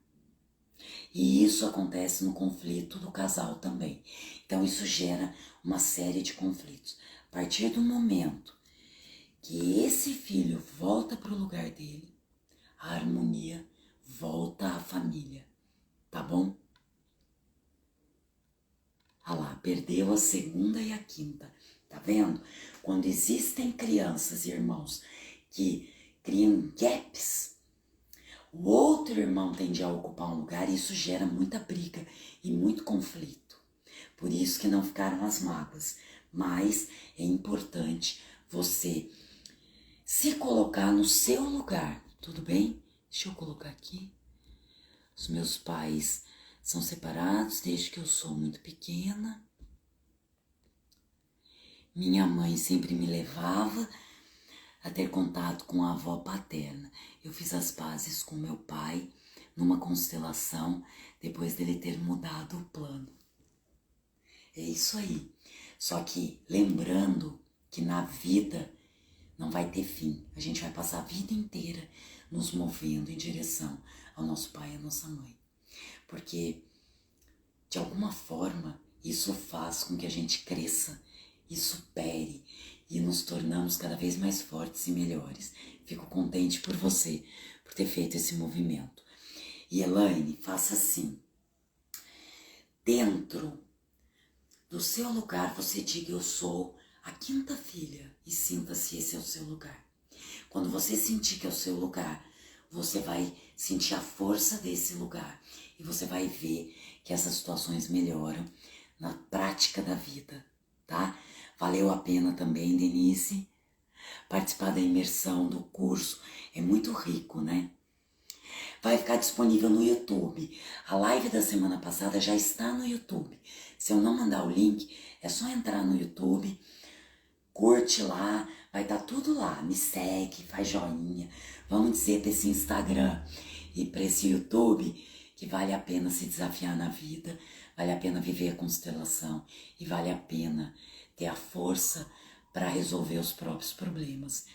E isso acontece no conflito do casal também. Então isso gera uma série de conflitos. A partir do momento que esse filho volta para o lugar dele, a harmonia volta à família, tá bom? Ah lá, perdeu a segunda e a quinta, tá vendo? Quando existem crianças e irmãos que criam gaps, o outro irmão tende a ocupar um lugar e isso gera muita briga e muito conflito. Por isso que não ficaram as mágoas. Mas é importante você se colocar no seu lugar, tudo bem? Deixa eu colocar aqui. Os meus pais são separados desde que eu sou muito pequena. Minha mãe sempre me levava a ter contato com a avó paterna. Eu fiz as pazes com meu pai numa constelação depois dele ter mudado o plano. É isso aí. Só que lembrando que na vida não vai ter fim. A gente vai passar a vida inteira nos movendo em direção ao nosso pai e à nossa mãe. Porque, de alguma forma, isso faz com que a gente cresça e supere e nos tornamos cada vez mais fortes e melhores. Fico contente por você, por ter feito esse movimento. E Elaine, faça assim. Dentro do seu lugar, você diga: eu sou a 5ª filha, e sinta-se esse é o seu lugar. Quando você sentir que é o seu lugar, você vai sentir a força desse lugar e você vai ver que essas situações melhoram na prática da vida, tá? Valeu a pena também, Denise, participar da imersão do curso. É muito rico, né? Vai ficar disponível no YouTube. A live da semana passada já está no YouTube. Se eu não mandar o link, é só entrar no YouTube, curte lá, vai estar tudo lá. Me segue, faz joinha. Vamos dizer para esse Instagram e para esse YouTube que vale a pena se desafiar na vida, vale a pena viver a constelação e vale a pena ter a força para resolver os próprios problemas.